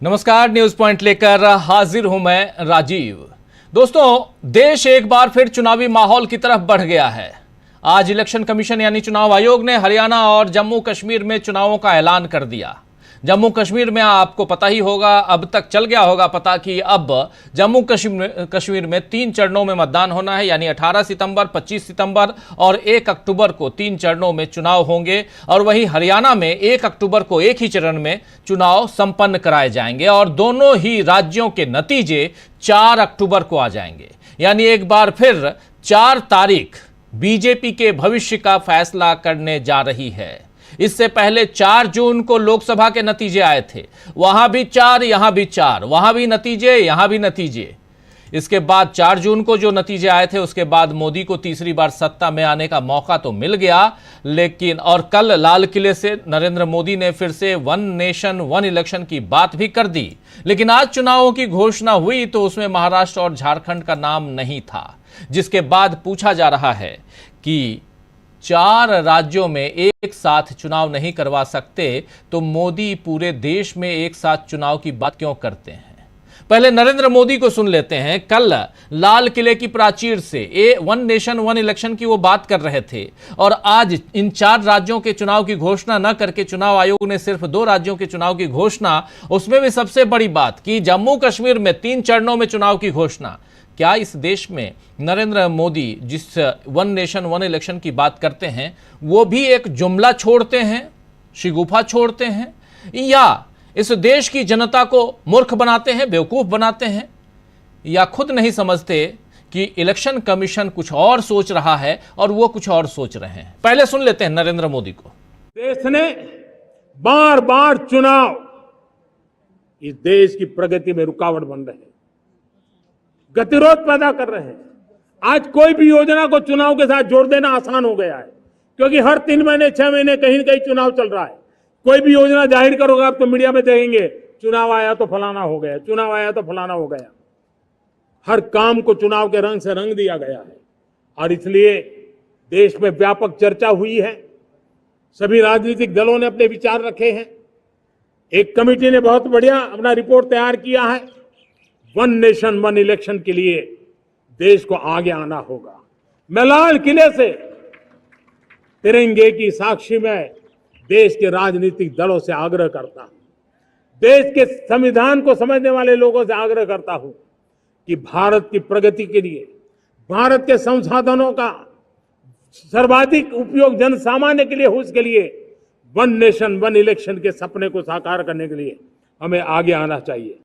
नमस्कार, news point लेकर हाजिर हूं मैं राजीव। दोस्तों, देश एक बार फिर चुनावी माहौल की तरफ बढ़ गया है। आज इलेक्शन कमीशन यानी चुनाव आयोग ने हरियाणा और जम्मू कश्मीर में चुनावों का ऐलान कर दिया। जम्मू कश्मीर में आपको पता ही होगा, अब तक चल गया होगा पता कि अब जम्मू कश्मीर में 3 चरणों में मतदान होना है, यानी 18 सितंबर, 25 सितंबर और 1 अक्टूबर को 3 चरणों में चुनाव होंगे। और वहीं हरियाणा में 1 अक्टूबर को एक ही चरण में चुनाव संपन्न कराए जाएंगे और दोनों ही राज्यों के नतीजे 4 अक्टूबर को आ जाएंगे। यानी एक बार फिर 4 तारीख बीजेपी के भविष्य का फैसला करने जा रही है। इससे पहले 4 जून को लोकसभा के नतीजे आए थे, वहां भी 4, यहां भी 4, वहां भी नतीजे, यहां भी नतीजे। इसके बाद 4 जून को जो नतीजे आए थे, उसके बाद मोदी को तीसरी बार सत्ता में आने का मौका तो मिल गया, लेकिन और कल लाल किले से नरेंद्र मोदी ने फिर से 1 नेशन 1 इलेक्शन की बात भी कर दी। लेकिन आज चुनावों की घोषणा हुई तो उसमें महाराष्ट्र और झारखंड का नाम नहीं था, जिसके बाद पूछा जा रहा है कि 4 राज्यों में एक साथ चुनाव नहीं करवा सकते तो मोदी पूरे देश में एक साथ चुनाव की बात क्यों करते हैं। पहले नरेंद्र मोदी को सुन लेते हैं। कल लाल किले की प्राचीर से 1 नेशन 1 इलेक्शन की वो बात कर रहे थे और आज इन 4 राज्यों के चुनाव की घोषणा न करके चुनाव आयोग ने सिर्फ 2 राज्यों के चुनाव की घोषणा, उसमें भी सबसे बड़ी बात कि जम्मू कश्मीर में 3 चरणों में चुनाव की घोषणा। क्या इस देश में नरेंद्र मोदी जिस 1 नेशन 1 इलेक्शन की बात करते हैं वो भी एक जुमला छोड़ते हैं, शिगुफा छोड़ते हैं, या इस देश की जनता को मूर्ख बनाते हैं, बेवकूफ बनाते हैं, या खुद नहीं समझते कि इलेक्शन कमीशन कुछ और सोच रहा है और वो कुछ और सोच रहे हैं। पहले सुन लेते हैं नरेंद्र मोदी को। देश ने बार बार चुनाव इस देश की प्रगति में रुकावट बन रहे हैं, गतिरोध पैदा कर रहे हैं। आज कोई भी योजना को चुनाव के साथ जोड़ देना आसान हो गया है, क्योंकि हर 3 महीने 6 महीने कहीं न कहीं चुनाव चल रहा है। कोई भी योजना जाहिर करोगे आप तो मीडिया में देखेंगे, चुनाव आया तो फलाना हो गया, चुनाव आया तो फलाना हो गया। हर काम को चुनाव के रंग से रंग दिया गया है और इसलिए देश में व्यापक चर्चा हुई है। सभी राजनीतिक दलों ने अपने विचार रखे हैं। एक कमेटी ने बहुत बढ़िया अपना रिपोर्ट तैयार किया है। 1 नेशन 1 इलेक्शन के लिए देश को आगे आना होगा। मैं लाल किले से तिरंगे की साक्षी में देश के राजनीतिक दलों से आग्रह करता हूं, देश के संविधान को समझने वाले लोगों से आग्रह करता हूं कि भारत की प्रगति के लिए, भारत के संसाधनों का सर्वाधिक उपयोग जन सामान्य के लिए हो, उसके लिए 1 नेशन 1 इलेक्शन के सपने को साकार करने के लिए हमें आगे आना चाहिए।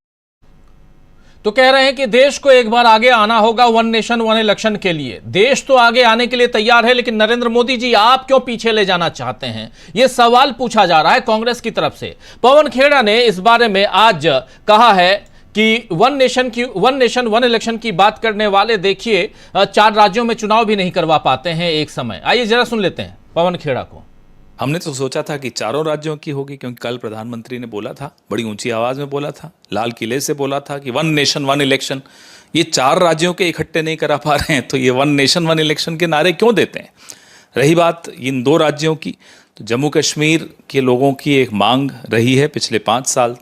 तो कह रहे हैं कि देश को एक बार आगे आना होगा 1 नेशन 1 इलेक्शन के लिए। देश तो आगे आने के लिए तैयार है, लेकिन नरेंद्र मोदी जी आप क्यों पीछे ले जाना चाहते हैं, यह सवाल पूछा जा रहा है कांग्रेस की तरफ से। पवन खेड़ा ने इस बारे में आज कहा है कि 1 नेशन 1 इलेक्शन की बात करने वाले देखिए 4 राज्यों में चुनाव भी नहीं करवा पाते हैं एक समय। आइए जरा सुन लेते हैं पवन खेड़ा को। हमने तो सोचा था कि 4 राज्यों की होगी, क्योंकि कल प्रधानमंत्री ने बोला था, बड़ी ऊंची आवाज में बोला था, लाल किले से बोला था कि 1 नेशन 1 इलेक्शन। ये 4 राज्यों के इकट्ठे नहीं करा पा रहे हैं तो ये 1 नेशन 1 इलेक्शन के नारे क्यों देते हैं। रही बात इन 2 राज्यों की, तो जम्मू कश्मीर के लोगों की एक मांग रही है पिछले 5 साल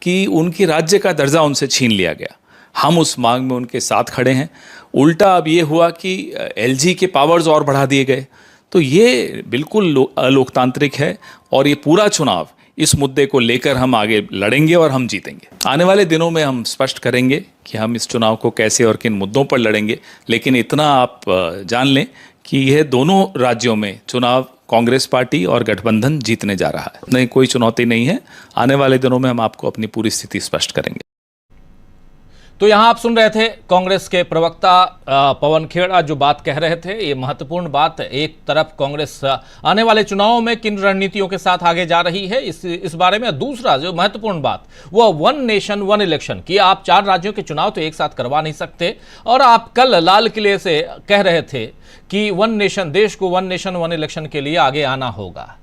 कि उनकी राज्य का दर्जा उनसे छीन लिया गया। हम उस मांग में उनके साथ खड़े हैं। उल्टा अब ये हुआ कि LG के पावर्स और बढ़ा दिए गए। तो ये बिल्कुल अलोकतांत्रिक है और ये पूरा चुनाव इस मुद्दे को लेकर हम आगे लड़ेंगे और हम जीतेंगे। आने वाले दिनों में हम स्पष्ट करेंगे कि हम इस चुनाव को कैसे और किन मुद्दों पर लड़ेंगे, लेकिन इतना आप जान लें कि यह दोनों राज्यों में चुनाव कांग्रेस पार्टी और गठबंधन जीतने जा रहा है। नहीं, कोई चुनौती नहीं है। आने वाले दिनों में हम आपको अपनी पूरी स्थिति स्पष्ट करेंगे। तो यहां आप सुन रहे थे कांग्रेस के प्रवक्ता पवन खेड़ा जो बात कह रहे थे। ये महत्वपूर्ण बात है। एक तरफ कांग्रेस आने वाले चुनावों में किन रणनीतियों के साथ आगे जा रही है इस बारे में, दूसरा जो महत्वपूर्ण बात वो 1 नेशन 1 इलेक्शन की। आप 4 राज्यों के चुनाव तो एक साथ करवा नहीं सकते और आप कल लाल किले से कह रहे थे कि 1 नेशन, देश को 1 नेशन 1 इलेक्शन के लिए आगे आना होगा।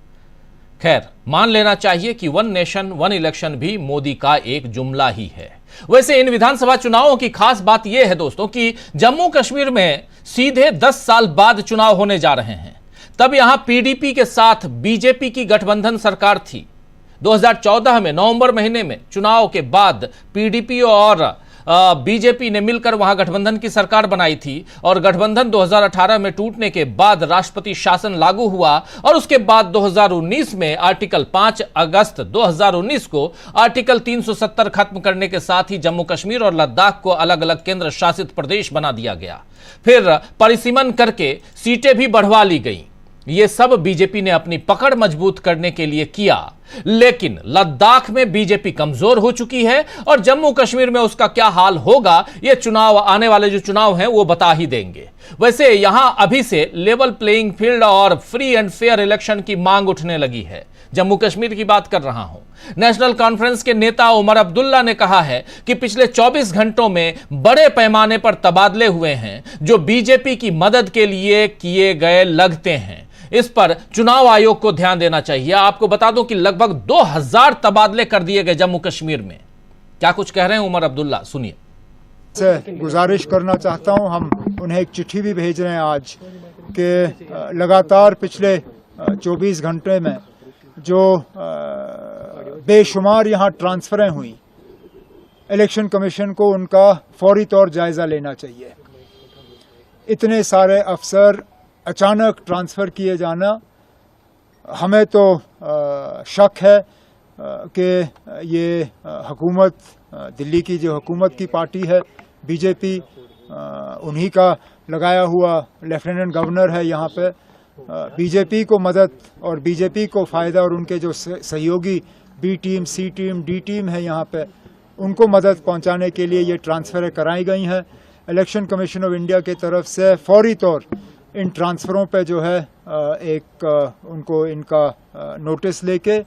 खैर, मान लेना चाहिए कि 1 नेशन 1 इलेक्शन भी मोदी का एक जुमला ही है। वैसे इन विधानसभा चुनावों की खास बात यह है दोस्तों कि जम्मू कश्मीर में सीधे 10 साल बाद चुनाव होने जा रहे हैं। तब यहां PDP के साथ BJP की गठबंधन सरकार थी। 2014 में नवंबर महीने में चुनाव के बाद पीडीपी और बीजेपी ने मिलकर वहां गठबंधन की सरकार बनाई थी और गठबंधन 2018 में टूटने के बाद राष्ट्रपति शासन लागू हुआ और उसके बाद 2019 में आर्टिकल 5 अगस्त 2019 को आर्टिकल 370 खत्म करने के साथ ही जम्मू कश्मीर और लद्दाख को अलग अलग केंद्र शासित प्रदेश बना दिया गया। फिर परिसीमन करके सीटें भी बढ़वा ली गई। ये सब बीजेपी ने अपनी पकड़ मजबूत करने के लिए किया, लेकिन लद्दाख में बीजेपी कमजोर हो चुकी है और जम्मू कश्मीर में उसका क्या हाल होगा ये चुनाव, आने वाले जो चुनाव हैं वो बता ही देंगे। वैसे यहां अभी से लेवल प्लेइंग फील्ड और फ्री एंड फेयर इलेक्शन की मांग उठने लगी है। जम्मू कश्मीर की बात कर रहा हूं। नेशनल कॉन्फ्रेंस के नेता उमर अब्दुल्ला ने कहा है कि पिछले 24 घंटों में बड़े पैमाने पर तबादले हुए हैं जो बीजेपी की मदद के लिए किए गए लगते हैं। इस पर चुनाव आयोग को ध्यान देना चाहिए। आपको बता दूं कि लगभग 2000 तबादले कर दिए गए जम्मू कश्मीर में। क्या कुछ कह रहे हैं उमर अब्दुल्ला, सुनिए। से गुजारिश करना चाहता हूं, हम उन्हें एक चिट्ठी भी भेज रहे हैं आज कि लगातार पिछले 24 घंटे में जो बेशुमार यहां ट्रांसफरें हुई, इलेक्शन कमीशन को उनका फौरी तौर जायजा लेना चाहिए। इतने सारे अफसर अचानक ट्रांसफ़र किए जाना, हमें तो शक है कि ये हुकूमत, दिल्ली की जो हुकूमत की पार्टी है बीजेपी, उन्हीं का लगाया हुआ लेफ्टिनेंट गवर्नर है यहाँ पे। बीजेपी को मदद और बीजेपी को फ़ायदा और उनके जो सहयोगी बी टीम, सी टीम, डी टीम है यहाँ पे, उनको मदद पहुँचाने के लिए ये ट्रांसफ़रें कराई गई हैं। इलेक्शन कमीशन ऑफ इंडिया की तरफ से फौरी तौर इन ट्रांसफ़रों पे जो है उनको इनका नोटिस लेके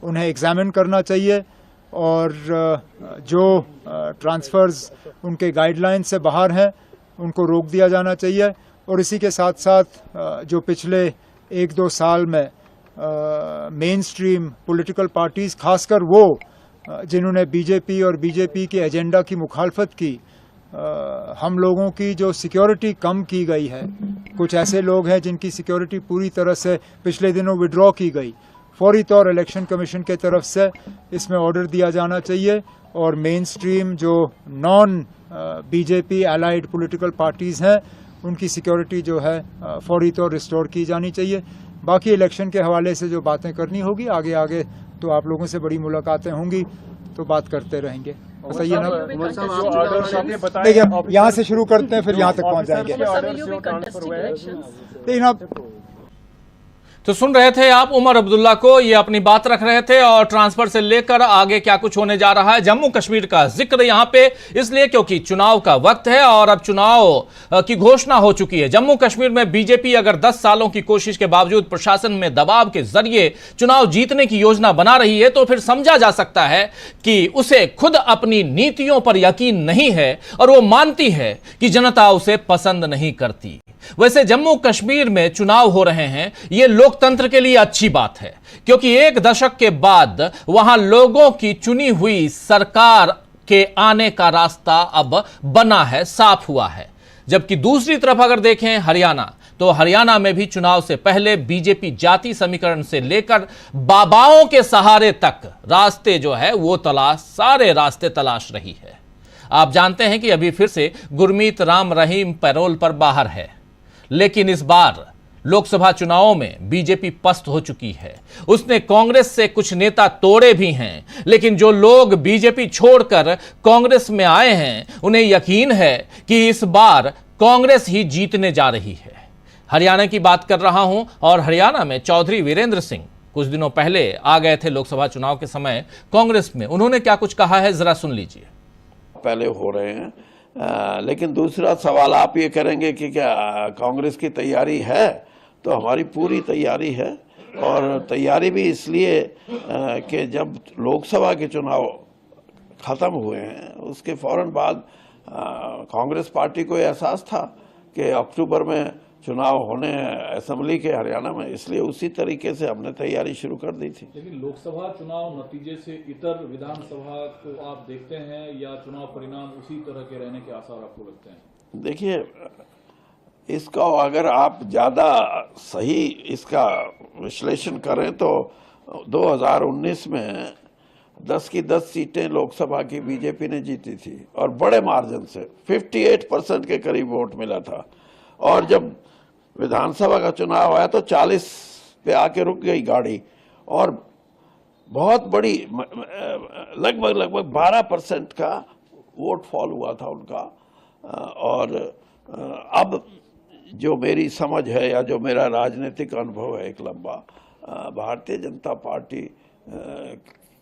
उन्हें एग्जामिन करना चाहिए और जो ट्रांसफ़र्स उनके गाइडलाइन से बाहर हैं उनको रोक दिया जाना चाहिए। और इसी के साथ साथ जो पिछले 1-2 साल में मेन स्ट्रीम पॉलिटिकल पार्टीज़, खासकर वो जिन्होंने बीजेपी और बीजेपी के एजेंडा की मुखालफत की, हम लोगों की जो सिक्योरिटी कम की गई है, कुछ ऐसे लोग हैं जिनकी सिक्योरिटी पूरी तरह से पिछले दिनों विड्रॉ की गई, फौरी तौर इलेक्शन कमीशन के तरफ से इसमें ऑर्डर दिया जाना चाहिए और मेन स्ट्रीम जो non BJP allied political parties हैं उनकी सिक्योरिटी जो है फौरी तौर रिस्टोर की जानी चाहिए। बाकी इलेक्शन के हवाले से जो बातें करनी होगी आगे आगे तो आप लोगों से बड़ी मुलाकातें होंगी तो बात करते रहेंगे। बताइए ना, देखिए यहाँ से शुरू करते हैं फिर यहाँ तक पहुँच जाएंगे। देखिए ना, तो सुन रहे थे आप उमर अब्दुल्ला को, ये अपनी बात रख रहे थे और ट्रांसफर से लेकर आगे क्या कुछ होने जा रहा है जम्मू कश्मीर का जिक्र यहां पे इसलिए क्योंकि चुनाव का वक्त है और अब चुनाव की घोषणा हो चुकी है। जम्मू कश्मीर में बीजेपी अगर 10 सालों की कोशिश के बावजूद प्रशासन में दबाव के जरिए चुनाव जीतने की योजना बना रही है तो फिर समझा जा सकता है कि उसे खुद अपनी नीतियों पर यकीन नहीं है और वो मानती है कि जनता उसे पसंद नहीं करती। वैसे जम्मू कश्मीर में चुनाव हो रहे हैं, यह लोकतंत्र के लिए अच्छी बात है क्योंकि 1 दशक के बाद वहां लोगों की चुनी हुई सरकार के आने का रास्ता अब बना है, साफ हुआ है। जबकि दूसरी तरफ अगर देखें हरियाणा, तो हरियाणा में भी चुनाव से पहले बीजेपी जाति समीकरण से लेकर बाबाओं के सहारे तक रास्ते जो है वो सारे रास्ते तलाश रही है। आप जानते हैं कि अभी फिर से गुरमीत राम रहीम पैरोल पर बाहर है, लेकिन इस बार लोकसभा चुनावों में बीजेपी पस्त हो चुकी है। उसने कांग्रेस से कुछ नेता तोड़े भी हैं, लेकिन जो लोग बीजेपी छोड़कर कांग्रेस में आए हैं उन्हें यकीन है कि इस बार कांग्रेस ही जीतने जा रही है। हरियाणा की बात कर रहा हूं और हरियाणा में चौधरी वीरेंद्र सिंह कुछ दिनों पहले आ गए थे लोकसभा चुनाव के समय कांग्रेस में। उन्होंने क्या कुछ कहा है जरा सुन लीजिए। पहले हो रहे हैं, लेकिन दूसरा सवाल आप ये करेंगे कि क्या कांग्रेस की तैयारी है? तो हमारी पूरी तैयारी है और तैयारी भी इसलिए कि जब लोकसभा के चुनाव ख़त्म हुए हैं उसके फौरन बाद कांग्रेस पार्टी को एहसास था कि अक्टूबर में चुनाव होने असेंबली के हरियाणा में, इसलिए उसी तरीके से हमने तैयारी शुरू कर दी थी। लेकिन लोकसभा चुनाव नतीजे से इतर विधानसभा को आप देखते हैं या चुनाव परिणाम उसी तरह के रहने के आसार आपको लगते हैं? देखिए, इसका अगर आप ज़्यादा सही इसका विश्लेषण करें तो 2019 में 10 की 10 सीटें लोकसभा की बीजेपी ने जीती थी और बड़े मार्जिन से 58% के करीब वोट मिला था। और जब विधानसभा का चुनाव आया तो 40 पे आके रुक गई गाड़ी और बहुत बड़ी लगभग 12% का वोट फॉल हुआ था उनका। और अब जो मेरी समझ है या जो मेरा राजनीतिक अनुभव है एक लंबा, भारतीय जनता पार्टी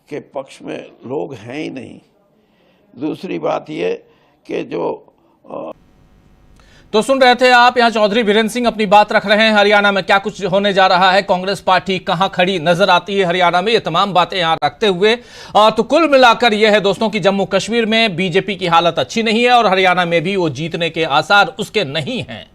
के पक्ष में लोग हैं ही नहीं। दूसरी बात ये कि जो तो सुन रहे थे आप, यहां चौधरी बीरेंद्र सिंह अपनी बात रख रहे हैं। हरियाणा में क्या कुछ होने जा रहा है, कांग्रेस पार्टी कहां खड़ी नजर आती है हरियाणा में, ये तमाम बातें यहां रखते हुए तो कुल मिलाकर यह है दोस्तों कि जम्मू कश्मीर में बीजेपी की हालत अच्छी नहीं है और हरियाणा में भी वो जीतने के आसार उसके नहीं हैं।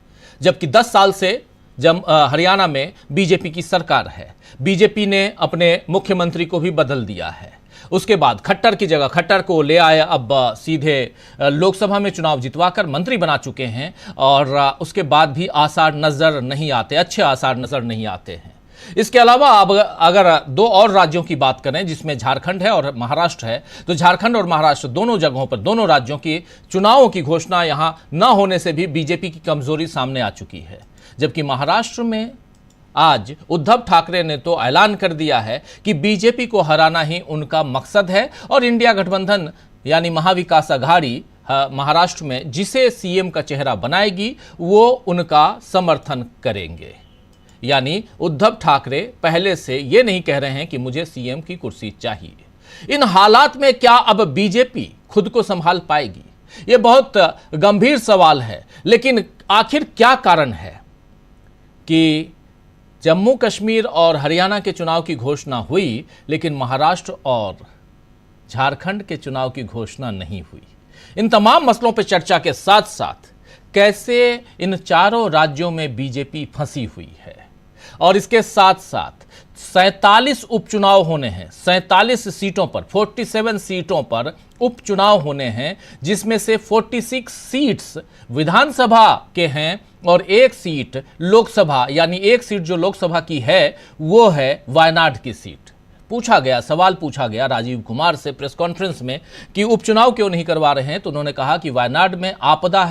जबकि 10 साल से हरियाणा में बीजेपी की सरकार है, बीजेपी ने अपने मुख्यमंत्री को भी बदल दिया है। उसके बाद खट्टर की जगह खट्टर को ले आए, अब सीधे लोकसभा में चुनाव जितवाकर मंत्री बना चुके हैं और उसके बाद भी आसार नजर नहीं आते, अच्छे आसार नजर नहीं आते हैं। इसके अलावा अब अगर 2 और राज्यों की बात करें जिसमें झारखंड है और महाराष्ट्र है, तो झारखंड और महाराष्ट्र दोनों जगहों पर दोनों राज्यों की चुनावों की घोषणा यहां न होने से भी बीजेपी की कमजोरी सामने आ चुकी है। जबकि महाराष्ट्र में आज उद्धव ठाकरे ने तो ऐलान कर दिया है कि बीजेपी को हराना ही उनका मकसद है और इंडिया गठबंधन यानी महाविकास आघाड़ी महाराष्ट्र में जिसे सीएम का चेहरा बनाएगी वो उनका समर्थन करेंगे। यानी उद्धव ठाकरे पहले से ये नहीं कह रहे हैं कि मुझे सीएम की कुर्सी चाहिए। इन हालात में क्या अब बीजेपी खुद को संभाल पाएगी? ये बहुत गंभीर सवाल है। लेकिन आखिर क्या कारण है कि जम्मू कश्मीर और हरियाणा के चुनाव की घोषणा हुई लेकिन महाराष्ट्र और झारखंड के चुनाव की घोषणा नहीं हुई? इन तमाम मसलों पर चर्चा के साथ साथ कैसे इन चारों राज्यों में बीजेपी फंसी हुई है और इसके साथ साथ 47 उपचुनाव होने हैं, 47 सीटों पर 47 सीटों पर उपचुनाव होने हैं, जिसमें से 46 सीट्स विधानसभा के हैं और 1 सीट लोकसभा, यानी 1 सीट जो लोकसभा की है वो है वायनाड की सीट। सवाल पूछा गया राजीव कुमार से प्रेस कॉन्फ्रेंस में कि उपचुनाव क्यों नहीं करवा रहे हैं, तो उन्होंने कहा कि वायनाड में आपदा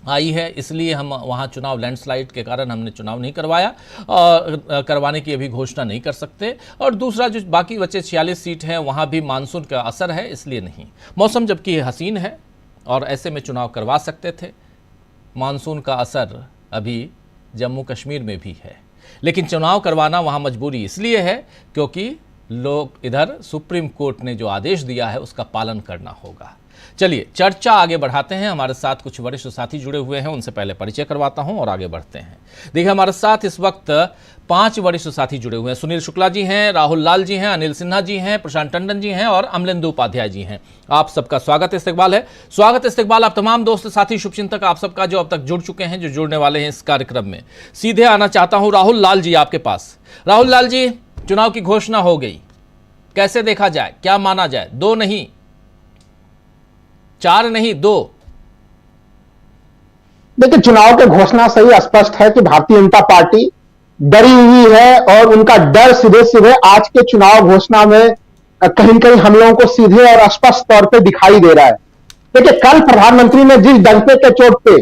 आई है इसलिए हम वहां चुनाव लैंडस्लाइड के कारण हमने चुनाव नहीं करवाया और करवाने की अभी घोषणा नहीं कर सकते। और दूसरा जो बाकी बचे 46 सीट हैं वहां भी मानसून का असर है इसलिए नहीं। मौसम जबकि हसीन है और ऐसे में चुनाव करवा सकते थे, मानसून का असर अभी जम्मू कश्मीर में भी है, लेकिन चुनाव करवाना वहां मजबूरी इसलिए है क्योंकि लोग इधर सुप्रीम कोर्ट ने जो आदेश दिया है उसका पालन करना होगा। चलिए चर्चा आगे बढ़ाते हैं। हमारे साथ कुछ वरिष्ठ साथी जुड़े हुए हैं, उनसे पहले परिचय करवाता हूं और आगे बढ़ते हैं। देखिए हमारे साथ इस वक्त 5 वरिष्ठ साथी जुड़े हुए हैं। सुनील शुक्ला जी हैं, राहुल लाल जी हैं, अनिल सिन्हा जी हैं, प्रशांत टंडन जी हैं और अमलेंदु उपाध्याय जी हैं। आप सबका स्वागत इस्तकबाल है। स्वागत इस्तकबाल आप तमाम दोस्त साथी शुभचिंतक आप सबका जो अब तक जुड़ चुके हैं, जो जुड़ने वाले हैं इस कार्यक्रम में। सीधे आना चाहता हूं राहुल लाल जी आपके पास। राहुल लाल जी, चुनाव की घोषणा हो गई, कैसे देखा जाए, क्या माना जाए? 2 नहीं 4 नहीं 2। देखिए चुनाव के घोषणा से ही स्पष्ट है कि भारतीय जनता पार्टी डरी हुई है और उनका डर सीधे सीधे आज के चुनाव घोषणा में कहीं कहीं हम लोगों को सीधे और स्पष्ट तौर पे दिखाई दे रहा है। देखिए कल प्रधानमंत्री ने जिस डंके के चोट पे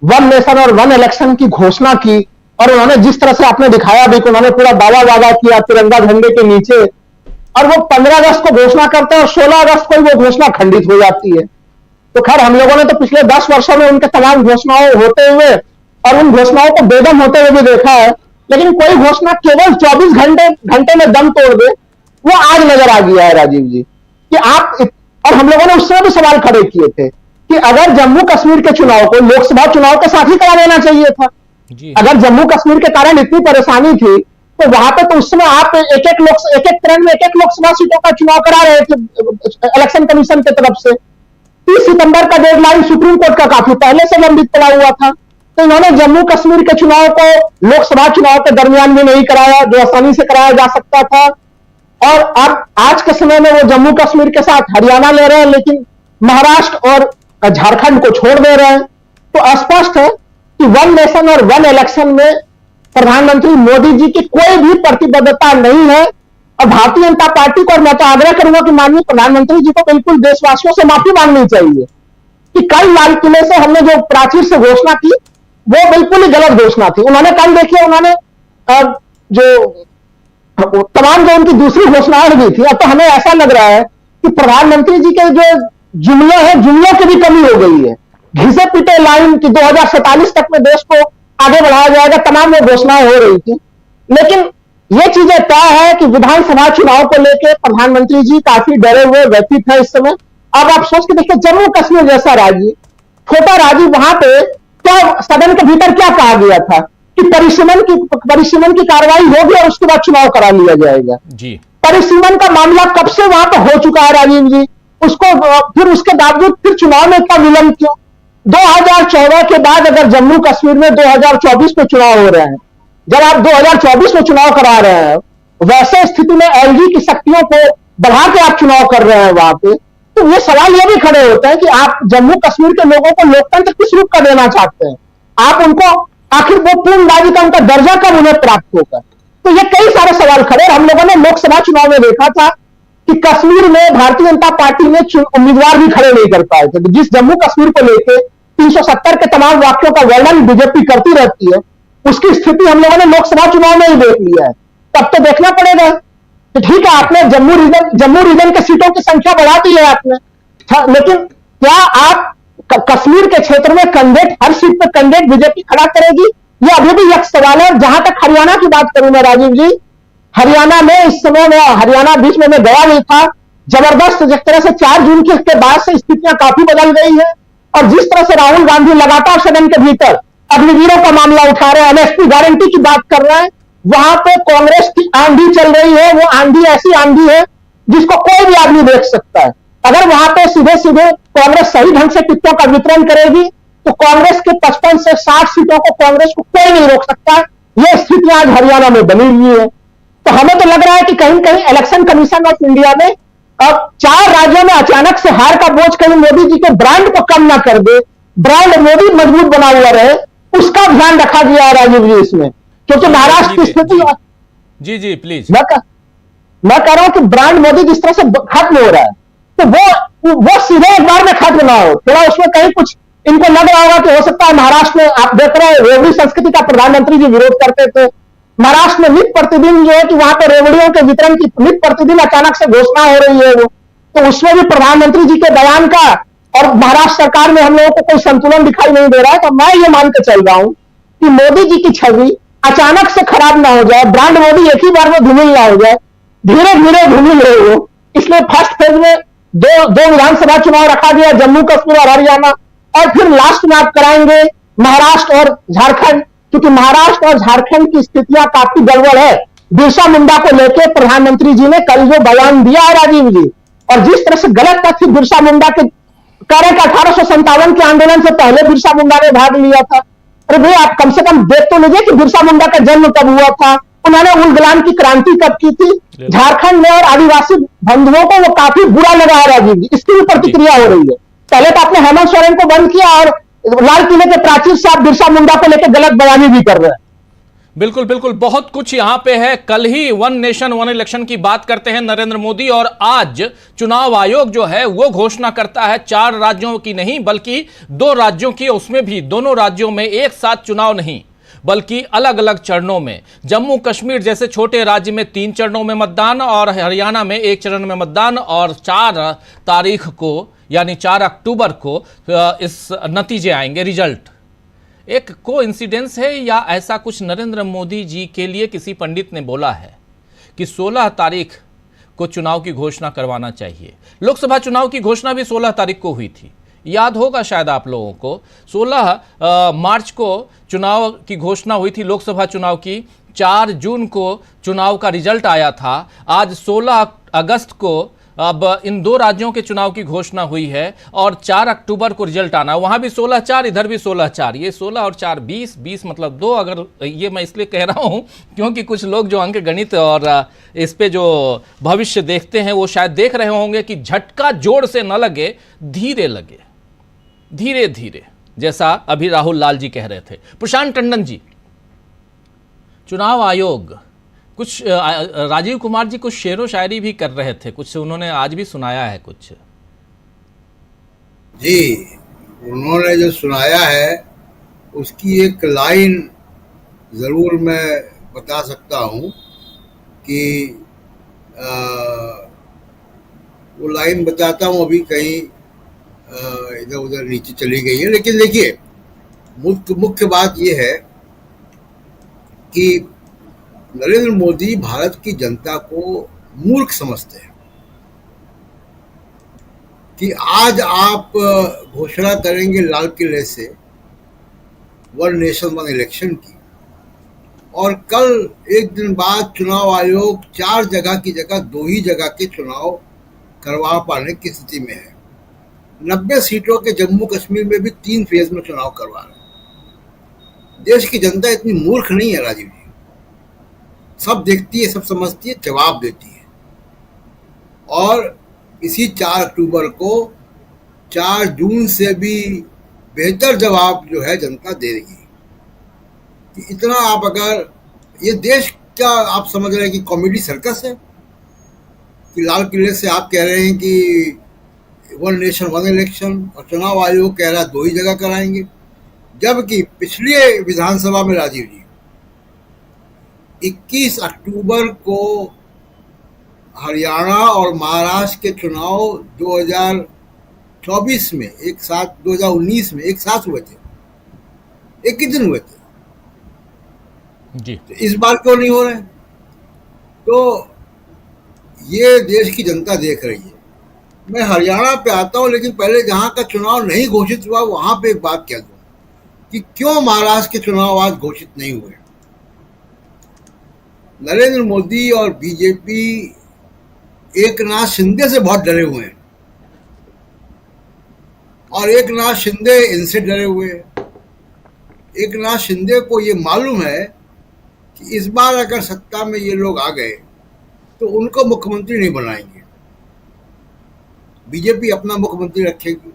1 नेशन और 1 इलेक्शन की घोषणा की और उन्होंने जिस तरह से आपने दिखाया भी कि उन्होंने पूरा दावा वादा किया तिरंगा झंडे के नीचे, और वो 15 अगस्त को घोषणा करते हैं और 16 अगस्त को वो घोषणा खंडित हो जाती है। तो खैर हम लोगों ने तो पिछले 10 वर्षों में उनके तमाम घोषणाओं होते हुए और उन घोषणाओं को बेदम होते हुए भी देखा है, लेकिन कोई घोषणा केवल 24 घंटे में दम तोड़ दे, वो आज नजर आ गया है राजीव जी कि आप। और हम लोगों ने उस समय भी सवाल खड़े किए थे कि अगर जम्मू कश्मीर के चुनाव को लोकसभा चुनाव के साथ ही करा देना चाहिए था। अगर जम्मू कश्मीर के कारण इतनी परेशानी थी तो वहां पे तो उस समय आप एक एक चरण में एक लोकसभा सीटों का चुनाव करा रहे थे इलेक्शन कमीशन की तरफ से। 30 सितंबर का डेडलाइन सुप्रीम कोर्ट का काफी पहले से लंबित पड़ा हुआ था, तो इन्होंने जम्मू कश्मीर के चुनाव को लोकसभा चुनाव के दरमियान भी नहीं कराया जो आसानी से कराया जा सकता था। और अब आज के समय में वो जम्मू कश्मीर के साथ हरियाणा ले रहे हैं लेकिन महाराष्ट्र और झारखंड को छोड़ दे रहे हैं। तो स्पष्ट है कि 1 नेशन और 1 इलेक्शन में प्रधानमंत्री मोदी जी की कोई भी प्रतिबद्धता नहीं है। और भारतीय जनता पार्टी को, और मैं तो आग्रह करूंगा कि माननीय प्रधानमंत्री जी को बिल्कुल देशवासियों से माफी मांगनी चाहिए कि कल लाल किले से हमने जो प्राचीर से घोषणा की वो बिल्कुल ही गलत घोषणा थी। उन्होंने कल देखिए, उन्होंने जो तमाम जो उनकी दूसरी घोषणाएं दी थी, अब तो हमें ऐसा लग रहा है कि प्रधानमंत्री जी के जो जुमले हैं, जुमलों की भी कमी हो गई है। घिसे पीटे लाइन की 2047 तक में देश को आगे बढ़ाया जाएगा, तमाम वो घोषणाएं हो रही थी। लेकिन ये चीजें तय है कि विधानसभा चुनाव को लेकर प्रधानमंत्री जी काफी डरे हुए व्यतीत है इस समय। अब आप सोच के देखिए, जम्मू कश्मीर जैसा राज्य, छोटा राज्य, वहां पे क्या सदन के भीतर क्या कहा गया था कि परिसीमन की कार्रवाई होगी और उसके बाद चुनाव करा लिया जाएगा जी। परिसीमन का मामला कब से वहां पर हो चुका है राजीव जी, उसको फिर उसके बावजूद फिर चुनाव में इतना विलंब क्यों? 2014 के बाद अगर जम्मू कश्मीर में 2024 में चुनाव हो रहे हैं, जब आप 2024 में चुनाव करा रहे हैं, वैसे स्थिति में एलजी की शक्तियों को बढ़ा के आप चुनाव कर रहे हैं वहां पे, तो ये सवाल ये भी खड़े होते हैं कि आप जम्मू कश्मीर के लोगों को लोकतंत्र किस रूप का देना चाहते हैं? आप उनको आखिर वो पूर्ण राज्य का उनका दर्जा कब उन्हें प्राप्त होगा? तो ये कई सारे सवाल खड़े। हम लोगों ने लोकसभा चुनाव में देखा था कि कश्मीर में भारतीय जनता पार्टी में उम्मीदवार भी खड़े नहीं कर पाए थे। जिस जम्मू कश्मीर को लेकर 370 के तमाम वाक्यों का वर्णन बीजेपी करती रहती है, उसकी स्थिति हम लोगों ने लोकसभा चुनाव में ही देख लिया है। तब तो देखना पड़ेगा कि ठीक है, आपने जम्मू रीजन के सीटों की संख्या बढ़ा दी है आपने, लेकिन क्या आप कश्मीर के क्षेत्र में कैंडिडेट, हर सीट पर कैंडिडेट बीजेपी खड़ा करेगी? ये अभी भी एक सवाल है। जहां तक हरियाणा की बात करूं मैं राजीव जी, हरियाणा में इस समय में, हरियाणा बीच में मैं गया नहीं था, जबरदस्त जिस तरह से 4 जून के बाद से स्थितियां काफी बदल गई है। और जिस तरह से राहुल गांधी लगातार सदन के भीतर अग्निवीरों का मामला उठा रहे हैं, एमएसपी गारंटी की बात कर रहे हैं, वहां पे कांग्रेस की आंधी चल रही है। वो आंधी ऐसी आंधी है जिसको कोई भी आदमी देख सकता है। अगर वहां पे सीधे सीधे कांग्रेस सही ढंग से टिकटों का वितरण करेगी तो कांग्रेस के 55 से 60 सीटों को कांग्रेस को कोई नहीं रोक सकता। यह स्थिति आज हरियाणा में बनी हुई है। तो हमें तो लग रहा है कि कहीं कहीं इलेक्शन कमीशन ऑफ इंडिया ने अब 4 राज्यों में अचानक से हार का बोझ कहीं मोदी जी के ब्रांड को कम ना कर दे, ब्रांड मोदी मजबूत बना हुआ रहे, उसका ध्यान रखा गया है राजीव जी इसमें। क्योंकि महाराष्ट्र की स्थिति, जी प्लीज, मैं कह रहा हूं कि ब्रांड मोदी जिस तरह से खत्म हो रहा है, तो वो सीधे एक बार में खत्म ना हो। थोड़ा उसमें कहीं कुछ इनको लग रहा होगा कि हो सकता है महाराष्ट्र में, आप देख रहे हैं रेवड़ी संस्कृति का प्रधानमंत्री जी विरोध करते थे, महाराष्ट्र में नित्य प्रतिदिन जो है कि वहां पर रेवड़ियों के वितरण की नित्य प्रतिदिन अचानक से घोषणा हो रही है, वो तो उसमें भी प्रधानमंत्री जी के बयान का और महाराष्ट्र सरकार में हम लोगों को कोई संतुलन दिखाई नहीं दे रहा है। तो मैं ये मान के चल रहा हूं कि मोदी जी की छवि अचानक से खराब ना हो जाए, ब्रांड मोदी एक ही बार में धूमिल ना हो जाए, धीरे धीरे धूमिल रहे हो। इसलिए फर्स्ट फेज में दो विधानसभा चुनाव रखा गया, जम्मू कश्मीर और हरियाणा, और फिर लास्ट में आप कराएंगे महाराष्ट्र और झारखंड, क्योंकि महाराष्ट्र और झारखंड की स्थितियां काफी गड़बड़ है। बिरसा मुंडा को लेकर प्रधानमंत्री जी ने कल जो बयान दिया है राजीव जी, और जिस तरह से गलत तथ्य बिरसा मुंडा के कह रहे 1857 के आंदोलन से पहले बिरसा मुंडा ने भाग लिया था। अरे भाई, आप कम से कम देख तो लीजिए कि बिरसा मुंडा का जन्म कब हुआ था, उन्होंने उलगुलान की क्रांति कब की थी। झारखंड में और आदिवासी बंधुओं को वो काफी बुरा लगा है राजीव जी, इसकी भी प्रतिक्रिया हो रही है। पहले तो आपने हेमंत सोरेन को बंद किया और लाल किले के प्राचीर से आप बिरसा मुंडा को लेकर गलत बयानी भी कर रहे हैं। बिल्कुल बिल्कुल, बहुत कुछ यहां पे है। कल ही 1 नेशन 1 इलेक्शन की बात करते हैं नरेंद्र मोदी, और आज चुनाव आयोग जो है वो घोषणा करता है 4 राज्यों की नहीं बल्कि 2 राज्यों की, उसमें भी दोनों राज्यों में एक साथ चुनाव नहीं बल्कि अलग अलग चरणों में। जम्मू कश्मीर जैसे छोटे राज्य में 3 चरणों में मतदान और हरियाणा में 1 चरण में मतदान, और 4 तारीख को यानी 4 अक्टूबर को इस नतीजे आएंगे, रिजल्ट। एक कोइंसिडेंस है या ऐसा कुछ नरेंद्र मोदी जी के लिए किसी पंडित ने बोला है कि 16 तारीख को चुनाव की घोषणा करवाना चाहिए? लोकसभा चुनाव की घोषणा भी 16 तारीख को हुई थी, याद होगा शायद आप लोगों को। 16 मार्च को चुनाव की घोषणा हुई थी, लोकसभा चुनाव की। 4 जून को चुनाव का रिजल्ट आया था। आज 16 अगस्त को अब इन 2 राज्यों के चुनाव की घोषणा हुई है और 4 अक्टूबर को रिजल्ट आना। वहां भी 16-4, इधर भी 16-4, ये 16 और 4 20 मतलब 2। अगर ये मैं इसलिए कह रहा हूं क्योंकि कुछ लोग जो अंक गणित और इस पे जो भविष्य देखते हैं वो शायद देख रहे होंगे कि झटका जोर से न लगे, धीरे लगे, धीरे धीरे, जैसा अभी राहुल लाल जी कह रहे थे। प्रशांत टंडन जी, चुनाव आयोग कुछ राजीव कुमार जी कुछ शेरो शायरी भी कर रहे थे, कुछ उन्होंने आज भी सुनाया है कुछ। जी, उन्होंने जो सुनाया है उसकी एक लाइन ज़रूर मैं बता सकता हूँ कि वो लाइन बताता हूँ, अभी कहीं इधर उधर नीचे चली गई है। लेकिन देखिए, मुख्य बात ये है कि नरेंद्र मोदी भारत की जनता को मूर्ख समझते हैं कि आज आप घोषणा करेंगे लाल किले से वन नेशन वन इलेक्शन की, और कल एक दिन बाद चुनाव आयोग 4 जगह की जगह 2 ही जगह के चुनाव करवा पाने की स्थिति में है। 90 सीटों के जम्मू कश्मीर में भी 3 फेज में चुनाव करवा रहे हैं। देश की जनता इतनी मूर्ख नहीं है राजीव जी, सब देखती है, सब समझती है, जवाब देती है। और इसी 4 अक्टूबर को 4 जून से भी बेहतर जवाब जो है जनता दे रही है कि इतना आप अगर ये देश क्या आप समझ रहे हैं कि कॉमेडी सर्कस है कि लाल किले से आप कह रहे हैं कि वन नेशन वन इलेक्शन और चुनाव आयोग कह रहा है 2 ही जगह कराएंगे, जबकि पिछले विधानसभा में राजीव जी 21 अक्टूबर को हरियाणा और महाराष्ट्र के चुनाव 2024 में एक साथ 2019 में एक साथ हुए थे, एक ही दिन हुए थे जी। तो इस बार क्यों नहीं हो रहे? तो ये देश की जनता देख रही है। मैं हरियाणा पे आता हूं, लेकिन पहले जहां का चुनाव नहीं घोषित हुआ वहां पे एक बात कह दूं कि क्यों महाराष्ट्र के चुनाव आज घोषित नहीं हुए। नरेंद्र मोदी और बीजेपी एकनाथ शिंदे से बहुत डरे हुए हैं और एकनाथ शिंदे इनसे डरे हुए हैं। एकनाथ शिंदे को ये मालूम है कि इस बार अगर सत्ता में ये लोग आ गए तो उनको मुख्यमंत्री नहीं बनाएंगे, बीजेपी अपना मुख्यमंत्री रखेगी,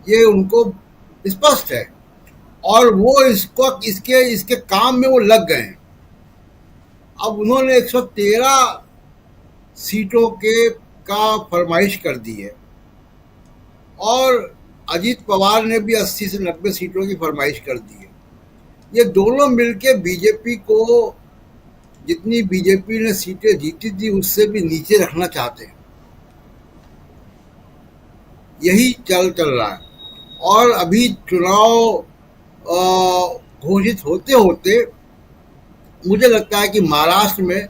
ये उनको स्पष्ट है। और वो इसके काम में वो लग गए हैं। अब उन्होंने 113 सीटों का फरमाइश कर दी है और अजीत पवार ने भी 80 से 90 सीटों की फरमाइश कर दी है। ये दोनों मिलके बीजेपी को, जितनी बीजेपी ने सीटें जीती थी उससे भी नीचे रखना चाहते हैं। यही चल रहा है। और अभी चुनाव घोषित होते होते मुझे लगता है कि महाराष्ट्र में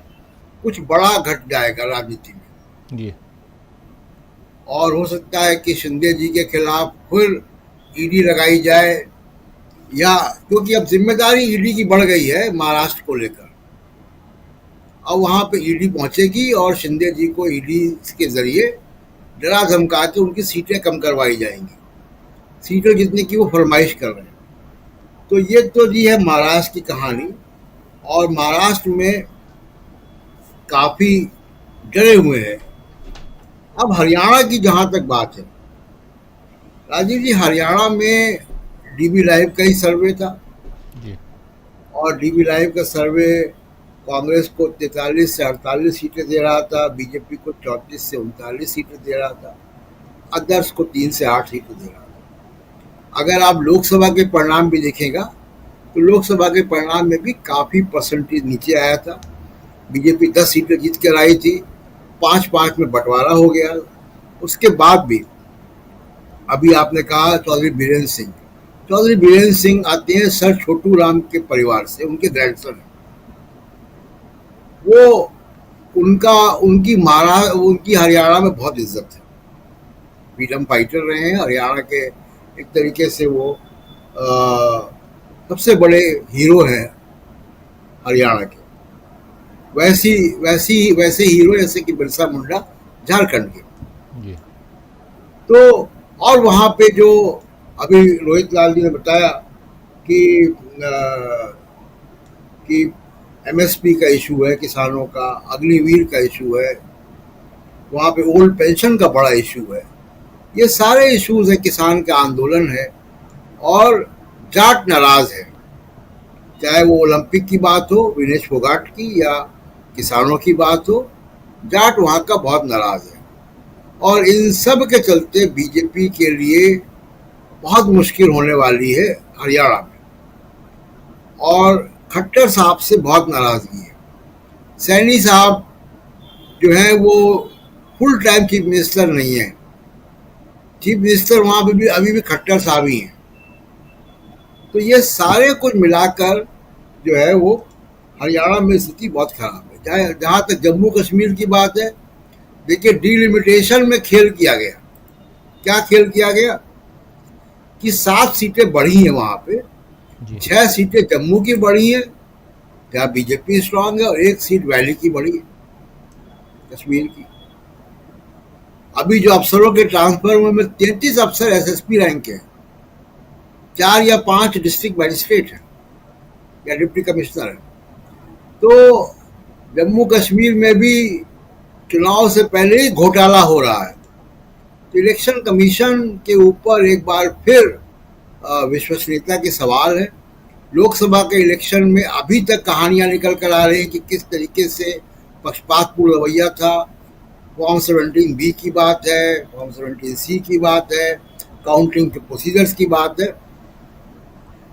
कुछ बड़ा घट जाएगा राजनीति में जी। और हो सकता है कि शिंदे जी के खिलाफ फिर ईडी लगाई जाए, या क्योंकि अब जिम्मेदारी ईडी की बढ़ गई है महाराष्ट्र को लेकर। अब वहां पे ईडी पहुंचेगी और शिंदे जी को ईडी के जरिए डरा धमका के उनकी सीटें कम करवाई जाएंगी, सीटें जितने की वो फरमाइश कर रहे हैं। तो ये तो जी है महाराष्ट्र की कहानी। और महाराष्ट्र में काफ़ी डरे हुए हैं। अब हरियाणा की जहाँ तक बात है राजीव जी, हरियाणा में डीबी लाइव का ही सर्वे था जी। और डीबी लाइव का सर्वे कांग्रेस को 43 से 48 सीटें दे रहा था, बीजेपी को 34 से 39 सीटें दे रहा था, अदर्स को 3 से 8 सीटें दे रहा था। अगर आप लोकसभा के परिणाम भी देखेगा तो लोकसभा के परिणाम में भी काफ़ी परसेंटेज नीचे आया था। बीजेपी 10 सीटें जीत कर आई थी, 5-5 में बंटवारा हो गया। उसके बाद भी अभी आपने कहा चौधरी बीरेंद्र सिंह आते हैं सर छोटू राम के परिवार से, उनके ग्रैंडसन हैं वो। उनकी हरियाणा में बहुत इज्जत है, फ्रीडम फाइटर रहे हैं हरियाणा के, एक तरीके से वो सबसे बड़े हीरो हैं हरियाणा के। वैसे हीरो जैसे कि बिरसा मुंडा झारखंड के जी। तो और वहाँ पे जो अभी रोहित लाल जी ने बताया कि एमएसपी का इशू है, किसानों का अग्निवीर का इशू है, वहाँ पे ओल्ड पेंशन का बड़ा इशू है। ये सारे इश्यूज हैं, किसान का आंदोलन है और जाट नाराज है। चाहे वो ओलंपिक की बात हो विनेश फोगाट की या किसानों की बात हो, जाट वहाँ का बहुत नाराज है। और इन सब के चलते बीजेपी के लिए बहुत मुश्किल होने वाली है हरियाणा में। और खट्टर साहब से बहुत नाराजगी है। सैनी साहब जो है वो फुल टाइम चीफ मिनिस्टर नहीं है, चीफ मिनिस्टर वहाँ पे भी अभी भी खट्टर साहब ही हैं। तो ये सारे कुछ मिलाकर जो है वो हरियाणा में स्थिति बहुत खराब है। जहाँ तक जम्मू कश्मीर की बात है, देखिए डिलिमिटेशन में खेल किया गया। क्या खेल किया गया कि 7 सीटें बढ़ी हैं वहाँ पे, 6 सीटें जम्मू की बढ़ी हैं जहाँ बीजेपी स्ट्रांग है, और 1 सीट वैली की बढ़ी है कश्मीर की। अभी जो अफसरों के ट्रांसफर हुए में 33 अफसर एसएसपी रैंक के हैं, 4 या 5 डिस्ट्रिक्ट मैजिस्ट्रेट हैं या डिप्टी कमिश्नर हैं। तो जम्मू कश्मीर में भी चुनाव से पहले ही घोटाला हो रहा है। तो इलेक्शन कमीशन के ऊपर एक बार फिर विश्वसनीयता के सवाल है। लोकसभा के इलेक्शन में अभी तक कहानियां निकल कर आ रही हैं कि किस तरीके से पक्षपातपूर्ण रवैया था। फॉर्म 17B की बात है, फॉर्म 17C की बात है, काउंटिंग के प्रोसीजर्स की बात है।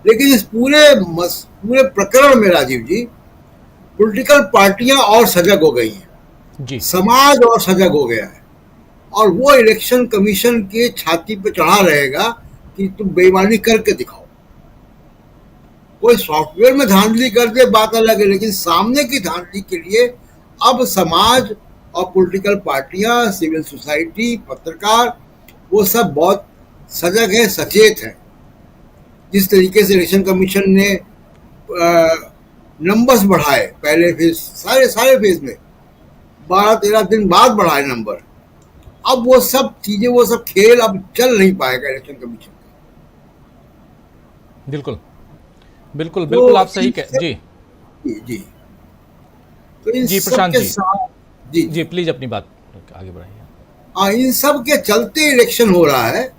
लेकिन इस पूरे प्रकरण में राजीव जी, पॉलिटिकल पार्टियां और सजग हो गई हैं जी, समाज और सजग हो गया है, और वो इलेक्शन कमीशन के छाती पे चढ़ा रहेगा कि तुम बेईमानी करके दिखाओ। कोई सॉफ्टवेयर में धांधली कर दे बात अलग है, लेकिन सामने की धांधली के लिए अब समाज और पॉलिटिकल पार्टियां, सिविल सोसाइटी, पत्रकार, वो सब बहुत सजग है, सचेत है। जिस तरीके से इलेक्शन कमीशन ने नंबर्स बढ़ाए पहले फेज, सारे फेज में 12-13 दिन बाद बढ़ाए नंबर, अब वो सब चीजें, वो सब खेल अब चल नहीं पाएगा इलेक्शन कमीशन का। बिल्कुल बिल्कुल बिल्कुल, आप सही कह जी जी। तो इन जी सब प्रशांत के जी, साथ जी प्लीज अपनी बात आगे बढ़ाइए। इन सब के चलते इलेक्शन हो रहा है।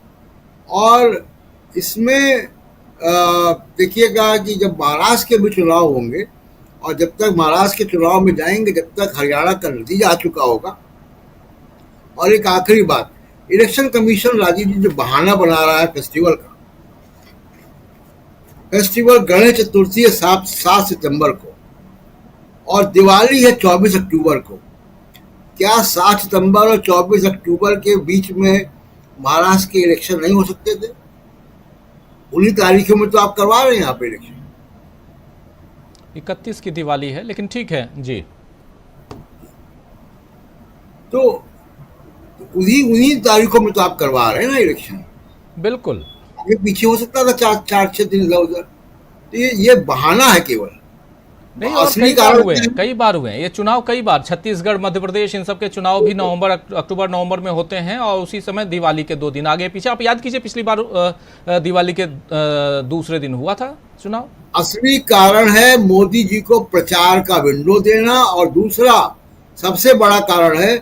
और इसमें देखिएगा कि जब महाराष्ट्र के भी चुनाव होंगे, और जब तक महाराष्ट्र के चुनाव में जाएंगे, जब तक हरियाणा का नतीजा आ चुका होगा। और एक आखिरी बात, इलेक्शन कमीशन राजीव जी जो बहाना बना रहा है फेस्टिवल का, फेस्टिवल गणेश चतुर्थी है 7 सितंबर को और दिवाली है 24 अक्टूबर को। क्या 7 सितंबर और 24 अक्टूबर के बीच में महाराष्ट्र के इलेक्शन नहीं हो सकते थे? उन्हीं तारीखों में तो आप करवा रहे हैं यहाँ पे इलेक्शन। 31 की दिवाली है, लेकिन ठीक है जी। तो उन्हीं तारीखों में तो आप करवा रहे हैं ना इलेक्शन। बिल्कुल, ये पीछे हो सकता था 4-6 दिन इधर उधर। तो ये बहाना है केवल। नहीं, और कई बार हुए हैं ये चुनाव, कई बार छत्तीसगढ़, मध्य प्रदेश, इन सब के चुनाव भी अक्टूबर नवंबर में होते हैं, और उसी समय दिवाली के 2 दिन आगे पीछे। आप याद कीजिए, पिछली बार दिवाली के दूसरे दिन हुआ था चुनाव। असली कारण है मोदी जी को प्रचार का विंडो देना, और दूसरा सबसे बड़ा कारण है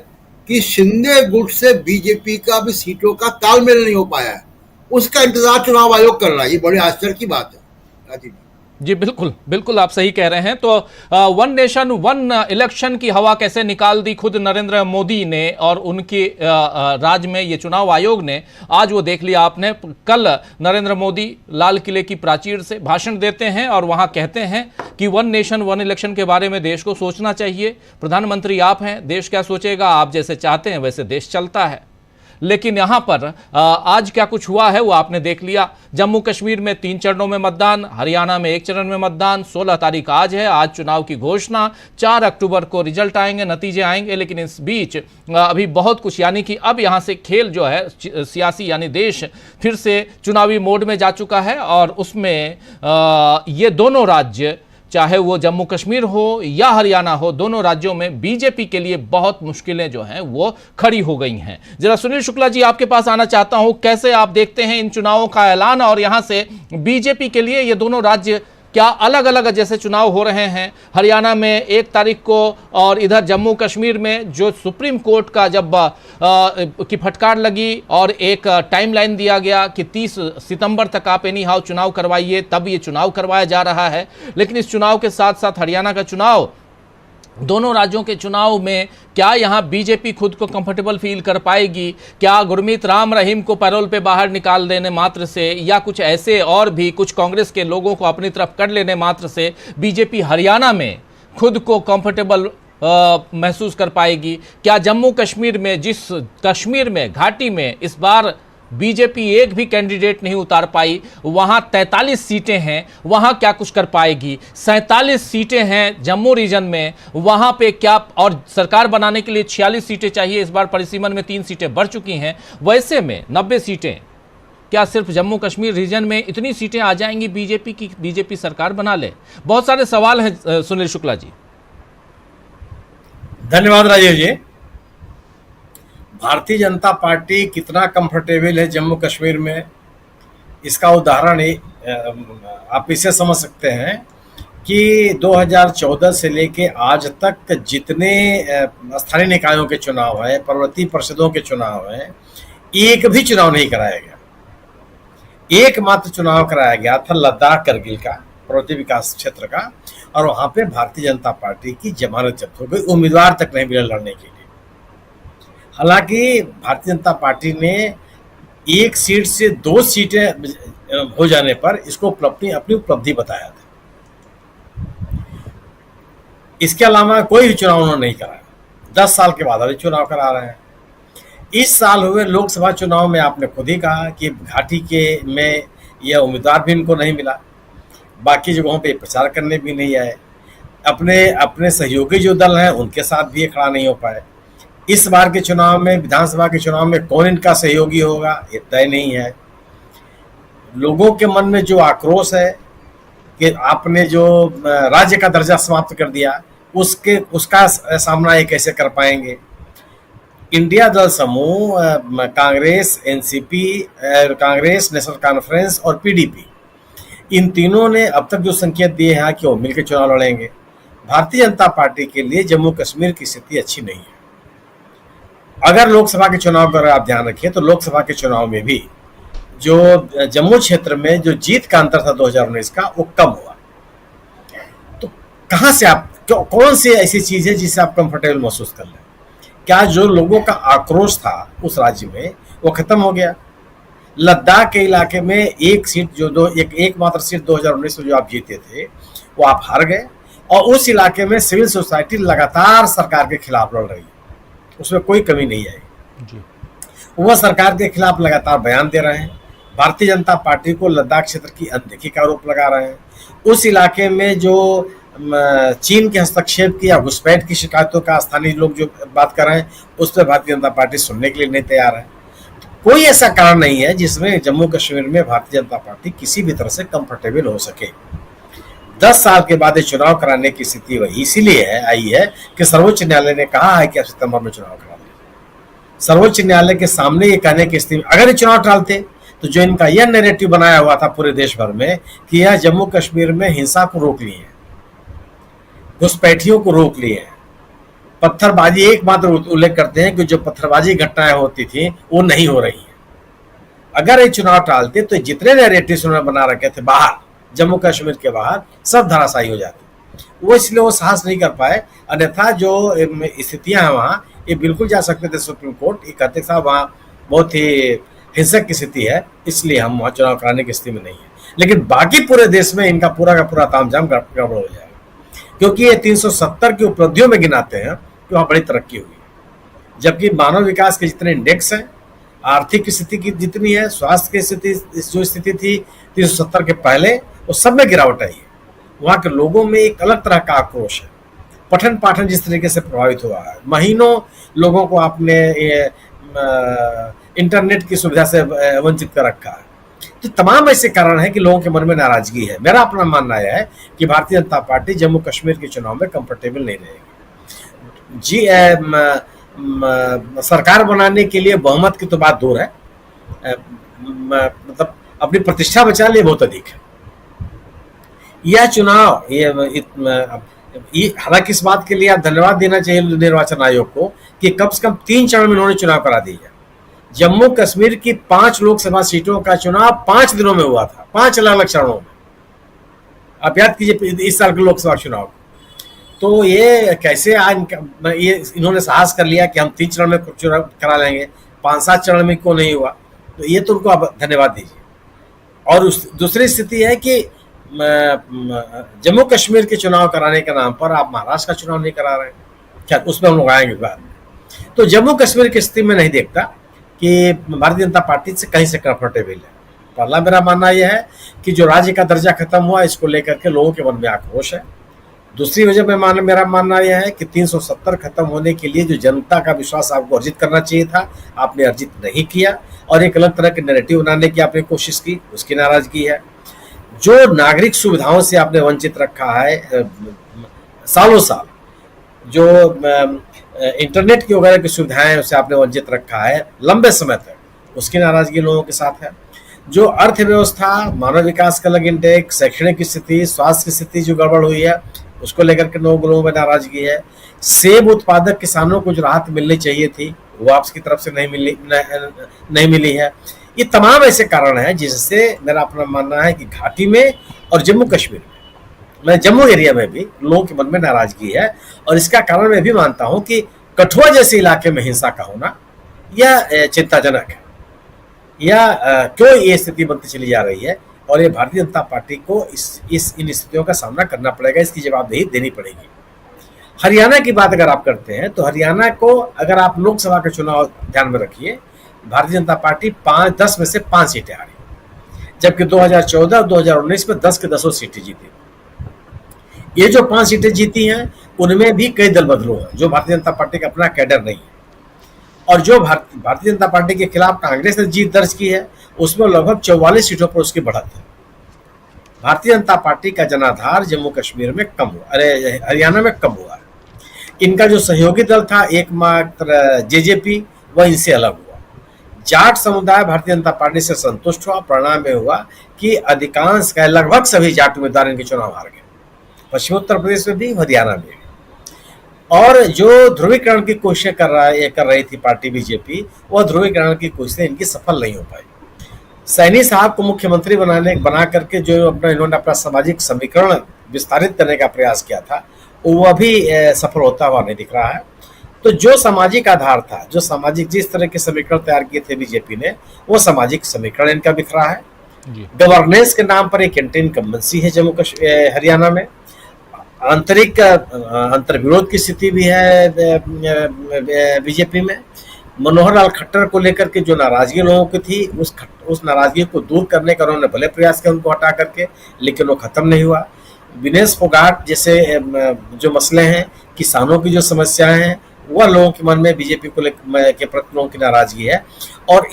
कि शिंदे गुट से बीजेपी का भी सीटों का तालमेल नहीं हो पाया है। उसका इंतजार चुनाव आयोग कर रहा है। ये बड़े आश्चर्य की बात है राजीव जी। बिल्कुल बिल्कुल, आप सही कह रहे हैं। तो 1 नेशन 1 इलेक्शन की हवा कैसे निकाल दी खुद नरेंद्र मोदी ने और उनके राज में ये चुनाव आयोग ने, आज वो देख लिया आपने। कल नरेंद्र मोदी लाल किले की प्राचीर से भाषण देते हैं और वहां कहते हैं कि 1 नेशन 1 इलेक्शन के बारे में देश को सोचना चाहिए। प्रधानमंत्री आप हैं, देश क्या सोचेगा, आप जैसे चाहते हैं वैसे देश चलता है। लेकिन यहां पर आज क्या कुछ हुआ है वो आपने देख लिया। जम्मू कश्मीर में 3 चरणों में मतदान, हरियाणा में 1 चरण में मतदान। 16 तारीख आज है, आज चुनाव की घोषणा, 4 अक्टूबर को रिजल्ट आएंगे, नतीजे आएंगे। लेकिन इस बीच अभी बहुत कुछ, यानी कि अब यहां से खेल जो है सियासी, यानी देश फिर से चुनावी मोड में जा चुका है। और उसमें ये दोनों राज्य, चाहे वो जम्मू कश्मीर हो या हरियाणा हो, दोनों राज्यों में बीजेपी के लिए बहुत मुश्किलें जो हैं वो खड़ी हो गई हैं। जरा सुनील शुक्ला जी, आपके पास आना चाहता हूं, कैसे आप देखते हैं इन चुनावों का ऐलान, और यहां से बीजेपी के लिए ये दोनों राज्य क्या अलग अलग जैसे चुनाव हो रहे हैं हरियाणा में 1 तारीख को, और इधर जम्मू कश्मीर में जो सुप्रीम कोर्ट का जब की फटकार लगी और एक टाइमलाइन दिया गया कि 30 सितंबर तक आप एनी हाउ चुनाव करवाइए, तब ये चुनाव करवाया जा रहा है। लेकिन इस चुनाव के साथ साथ हरियाणा का चुनाव, दोनों राज्यों के चुनाव में क्या यहां बीजेपी खुद को कंफर्टेबल फील कर पाएगी? क्या गुरमीत राम रहीम को पैरोल पे बाहर निकाल देने मात्र से, या कुछ ऐसे और भी कुछ कांग्रेस के लोगों को अपनी तरफ कर लेने मात्र से बीजेपी हरियाणा में खुद को कंफर्टेबल महसूस कर पाएगी? क्या जम्मू कश्मीर में, जिस कश्मीर में घाटी में इस बार बीजेपी एक भी कैंडिडेट नहीं उतार पाई, वहां 43 सीटें हैं, वहां क्या कुछ कर पाएगी? 47 सीटें हैं जम्मू रीजन में, वहां पे क्या, और सरकार बनाने के लिए 46 सीटें चाहिए, इस बार परिसीमन में 3 सीटें बढ़ चुकी हैं। वैसे में 90 सीटें, क्या सिर्फ जम्मू कश्मीर रीजन में इतनी सीटें आ जाएंगी बीजेपी की, बीजेपी सरकार बना ले? बहुत सारे सवाल हैं सुनील शुक्ला जी। धन्यवाद राजीव जी। भारतीय जनता पार्टी कितना कंफर्टेबल है जम्मू कश्मीर में, इसका उदाहरण आप इसे समझ सकते हैं कि 2014 से लेके आज तक जितने स्थानीय निकायों के चुनाव है, पर्वतीय परिषदों के चुनाव है, एक भी चुनाव नहीं कराया गया। एकमात्र चुनाव कराया गया था लद्दाख करगिल का, पर्वतीय विकास क्षेत्र का, और वहां पे भारतीय जनता पार्टी की जमानत जब्त हो गई, उम्मीदवार तक नहीं मिला लड़ने के लिए। हालांकि भारतीय जनता पार्टी ने 1 सीट से 2 सीटें हो जाने पर इसको अपनी उपलब्धि बताया था। इसके अलावा कोई भी चुनाव उन्होंने नहीं कराया। 10 साल के बाद अभी चुनाव करा रहे हैं। इस साल हुए लोकसभा चुनाव में आपने खुद ही कहा कि घाटी के में यह उम्मीदवार भी इनको नहीं मिला, बाकी जगहों पे प्रचार करने भी नहीं आए, अपने सहयोगी जो दल हैं उनके साथ भी ये खड़ा नहीं हो पाए। इस बार के चुनाव में, विधानसभा के चुनाव में कौन इनका सहयोगी होगा ये तय नहीं है। लोगों के मन में जो आक्रोश है कि आपने जो राज्य का दर्जा समाप्त कर दिया, उसका सामना ये कैसे कर पाएंगे? इंडिया दल समूह, Congress, NCP, Congress national conference और पीडीपी, इन तीनों ने अब तक जो संकेत दिए हैं कि वो मिलकर चुनाव लड़ेंगे। भारतीय जनता पार्टी के लिए जम्मू कश्मीर की स्थिति अच्छी नहीं है। अगर लोकसभा के चुनाव का आप ध्यान रखिए तो लोकसभा के चुनाव में भी जो जम्मू क्षेत्र में जो जीत का अंतर था 2019 का, वो कम हुआ। तो कहां से आप, कौन सी ऐसी चीज है जिससे आप कंफर्टेबल महसूस कर लें? क्या जो लोगों का आक्रोश था उस राज्य में वो खत्म हो गया? लद्दाख के इलाके में 1 सीट जो एकमात्र सीट 2019 में जो आप जीते थे वो आप हार गए, और उस इलाके में सिविल सोसाइटी लगातार सरकार के खिलाफ लड़ रही है, उसमें कोई कमी नहीं आई। वह सरकार के खिलाफ लगातार बयान दे रहे हैं, भारतीय जनता पार्टी को लद्दाख क्षेत्र की अनदेखी का आरोप लगा रहे हैं। उस इलाके में जो चीन के हस्तक्षेप की या घुसपैठ की शिकायतों का स्थानीय लोग जो बात कर रहे हैं, उस पर भारतीय जनता पार्टी सुनने के लिए नहीं तैयार है। कोई ऐसा कारण नहीं है जिसमें जम्मू कश्मीर में भारतीय जनता पार्टी किसी भी तरह से कंफर्टेबल हो सके। 10 साल के बाद चुनाव कराने की स्थिति वही इसीलिए आई है कि सर्वोच्च न्यायालय ने कहा है कि अब सितंबर में चुनाव करा लें। सर्वोच्च न्यायालय के सामने ये कहने की स्थिति, अगर ये चुनाव टालते तो जो इनका यह नैरेटिव बनाया हुआ था पूरे देश भर में कि यह जम्मू कश्मीर में हिंसा को रोक लिए, घुसपैठियों को रोक लिए, पत्थरबाजी एकमात्र उल्लेख करते हैं कि जो पत्थरबाजी घटनाएं होती थी वो नहीं हो रही है। अगर ये चुनाव टालते तो जितने नैरेटिव उन्होंने बना रखे थे बाहर, जम्मू कश्मीर के बाहर, सब धराशायी हो जाते। वो इसलिए वो साहस नहीं कर पाए, अन्यथा जो स्थितियां हैं वहाँ, ये बिल्कुल जा सकते थे सुप्रीम कोर्ट। ये कहते साहब वहाँ बहुत ही हिंसक की स्थिति है, इसलिए हम वहाँ चुनाव कराने की स्थिति में नहीं है। लेकिन बाकी पूरे देश में इनका पूरा का पूरा तामझाम गड़बड़ हो जाएगा, क्योंकि ये 370 की उपलब्धियों में गिनाते हैं कि वहाँ बड़ी तरक्की हुई है, जबकि मानव विकास के जितने इंडेक्स हैं, आर्थिक स्थिति की जितनी है, स्वास्थ्य की स्थिति जो स्थिति थी 370 के पहले, वो सब में गिरावट आई है। वहाँ के लोगों में एक अलग तरह का आक्रोश है। पठन पाठन जिस तरीके से प्रभावित हुआ है, महीनों लोगों को आपने इंटरनेट की सुविधा से वंचित कर रखा है। तो तमाम ऐसे कारण हैं कि लोगों के मन में नाराजगी है। मेरा अपना मानना यह है कि भारतीय जनता पार्टी जम्मू कश्मीर के चुनाव में कंफर्टेबल नहीं रहेगी। जी सरकार बनाने के लिए बहुमत की तो बात दूर है, मतलब अपनी प्रतिष्ठा बचाने लिए बहुत अधिक है। यह चुनाव ये हालांकि इस बात के लिए आप धन्यवाद देना चाहिए निर्वाचन आयोग को कि कम से कम 3 चरण में उन्होंने चुनाव करा दिया। जम्मू कश्मीर की 5 लोकसभा सीटों का चुनाव 5 दिनों में हुआ था, 5 अलग अलग चरणों में। आप याद कीजिए इस साल के लोकसभा चुनाव को। तो ये कैसे ये इन्होंने साहस कर लिया कि हम 3 चरण में चुनाव करा लेंगे, 5-7 चरण में क्यों नहीं हुआ? तो ये तो उनको आप धन्यवाद दीजिए। और दूसरी स्थिति है कि जम्मू कश्मीर के चुनाव कराने के नाम पर आप महाराष्ट्र का चुनाव नहीं करा रहे हैं, क्या उसमें हम लोग आएंगे बाद में। तो जम्मू कश्मीर की स्थिति में नहीं देखता कि भारतीय जनता पार्टी से कहीं से कंफर्टेबल है। पहला मेरा मानना यह है कि जो राज्य का दर्जा खत्म हुआ इसको लेकर के लोगों के मन में आक्रोश है। दूसरी वजह मेरा मानना यह है कि 370 खत्म होने के लिए जो जनता का विश्वास आपको अर्जित करना चाहिए था, आपने अर्जित नहीं किया और एक अलग तरह के नैरेटिव बनाने की आपने कोशिश की, उसकी नाराजगी है। जो नागरिक सुविधाओं से आपने वंचित रखा है सालों साल, जो इंटरनेट की वगैरह की सुविधाएं उससे आपने वंचित रखा है लंबे समय तक, उसकी नाराजगी लोगों के साथ है। जो अर्थव्यवस्था, मानव विकास का अलग इंडेक्स, शैक्षणिक स्थिति, स्वास्थ्य की स्थिति जो गड़बड़ हुई है उसको लेकर के लोगों में नाराजगी है। सेब उत्पादक किसानों को जो राहत मिलनी चाहिए थी वो आपकी तरफ से नहीं मिली है। ये तमाम ऐसे कारण हैं जिससे मेरा अपना मानना है कि घाटी में और जम्मू कश्मीर में, जम्मू एरिया में भी लोगों के मन में नाराजगी है। और इसका कारण मैं भी मानता हूं कि कठुआ जैसे इलाके में हिंसा का होना यह चिंताजनक है, या क्यों ये स्थिति बनती चली जा रही है। और ये भारतीय जनता पार्टी को इन स्थितियों का सामना करना पड़ेगा, इसकी जवाबदेही देनी पड़ेगी। हरियाणा की बात अगर आप करते हैं तो हरियाणा को अगर आप लोकसभा के चुनाव ध्यान में रखिए, भारतीय जनता पार्टी 10 में से 5 सीटें हारी, जबकि 2014 और 2019 में 10 के 10 सीटें जीती। ये जो 5 सीटें जीती हैं उनमें भी कई दल बदलू हैं, जो भारतीय जनता पार्टी का अपना कैडर नहीं है। और जो भारतीय जनता पार्टी के खिलाफ कांग्रेस ने जीत दर्ज की है उसमें लगभग 44 सीटों पर उसकी बढ़त है। भारतीय जनता पार्टी का जनाधार जम्मू कश्मीर में कम हुआ, हरियाणा में कम हुआ है। इनका जो सहयोगी दल था एकमात्र जेजेपी, वह इनसे अलग हुआ। जाट समुदाय भारतीय जनता पार्टी से संतुष्ट हुआ। परिणाम में हुआ कि अधिकांश लगभग सभी जाट उम्मीदवार इनके चुनाव हार गए, पश्चिमी उत्तर प्रदेश में भी, हरियाणा में भी। और जो ध्रुवीकरण की कोशिशें कर रही थी पार्टी बीजेपी, वह ध्रुवीकरण की कोशिशें इनकी सफल नहीं हो पाई। सैनी साहब को मुख्यमंत्री बना करके जो इन्होंने अपना सामाजिक समीकरण विस्तारित करने का प्रयास किया था वह भी सफल होता हुआ नहीं दिख रहा है। तो जो सामाजिक आधार था, जो सामाजिक जिस तरह के समीकरण तैयार किए थे बीजेपी ने, वो सामाजिक समीकरण इनका बिख रहा है। गवर्नेंस के नाम पर एक एंटी इनकम्बेंसी है हरियाणा में। आंतरिक अंतर्विरोध की स्थिति भी है बीजेपी में। मनोहर लाल खट्टर को लेकर के जो नाराजगी लोगों की थी, उस नाराजगी को दूर करने का उन्होंने भले प्रयास किया उनको हटा करके, लेकिन वो खत्म नहीं हुआ। विनेश फोगाट जैसे जो मसले हैं, किसानों की जो समस्याएं हैं, वह लोगों के मन में बीजेपी को के प्रति लोगों की नाराजगी है। और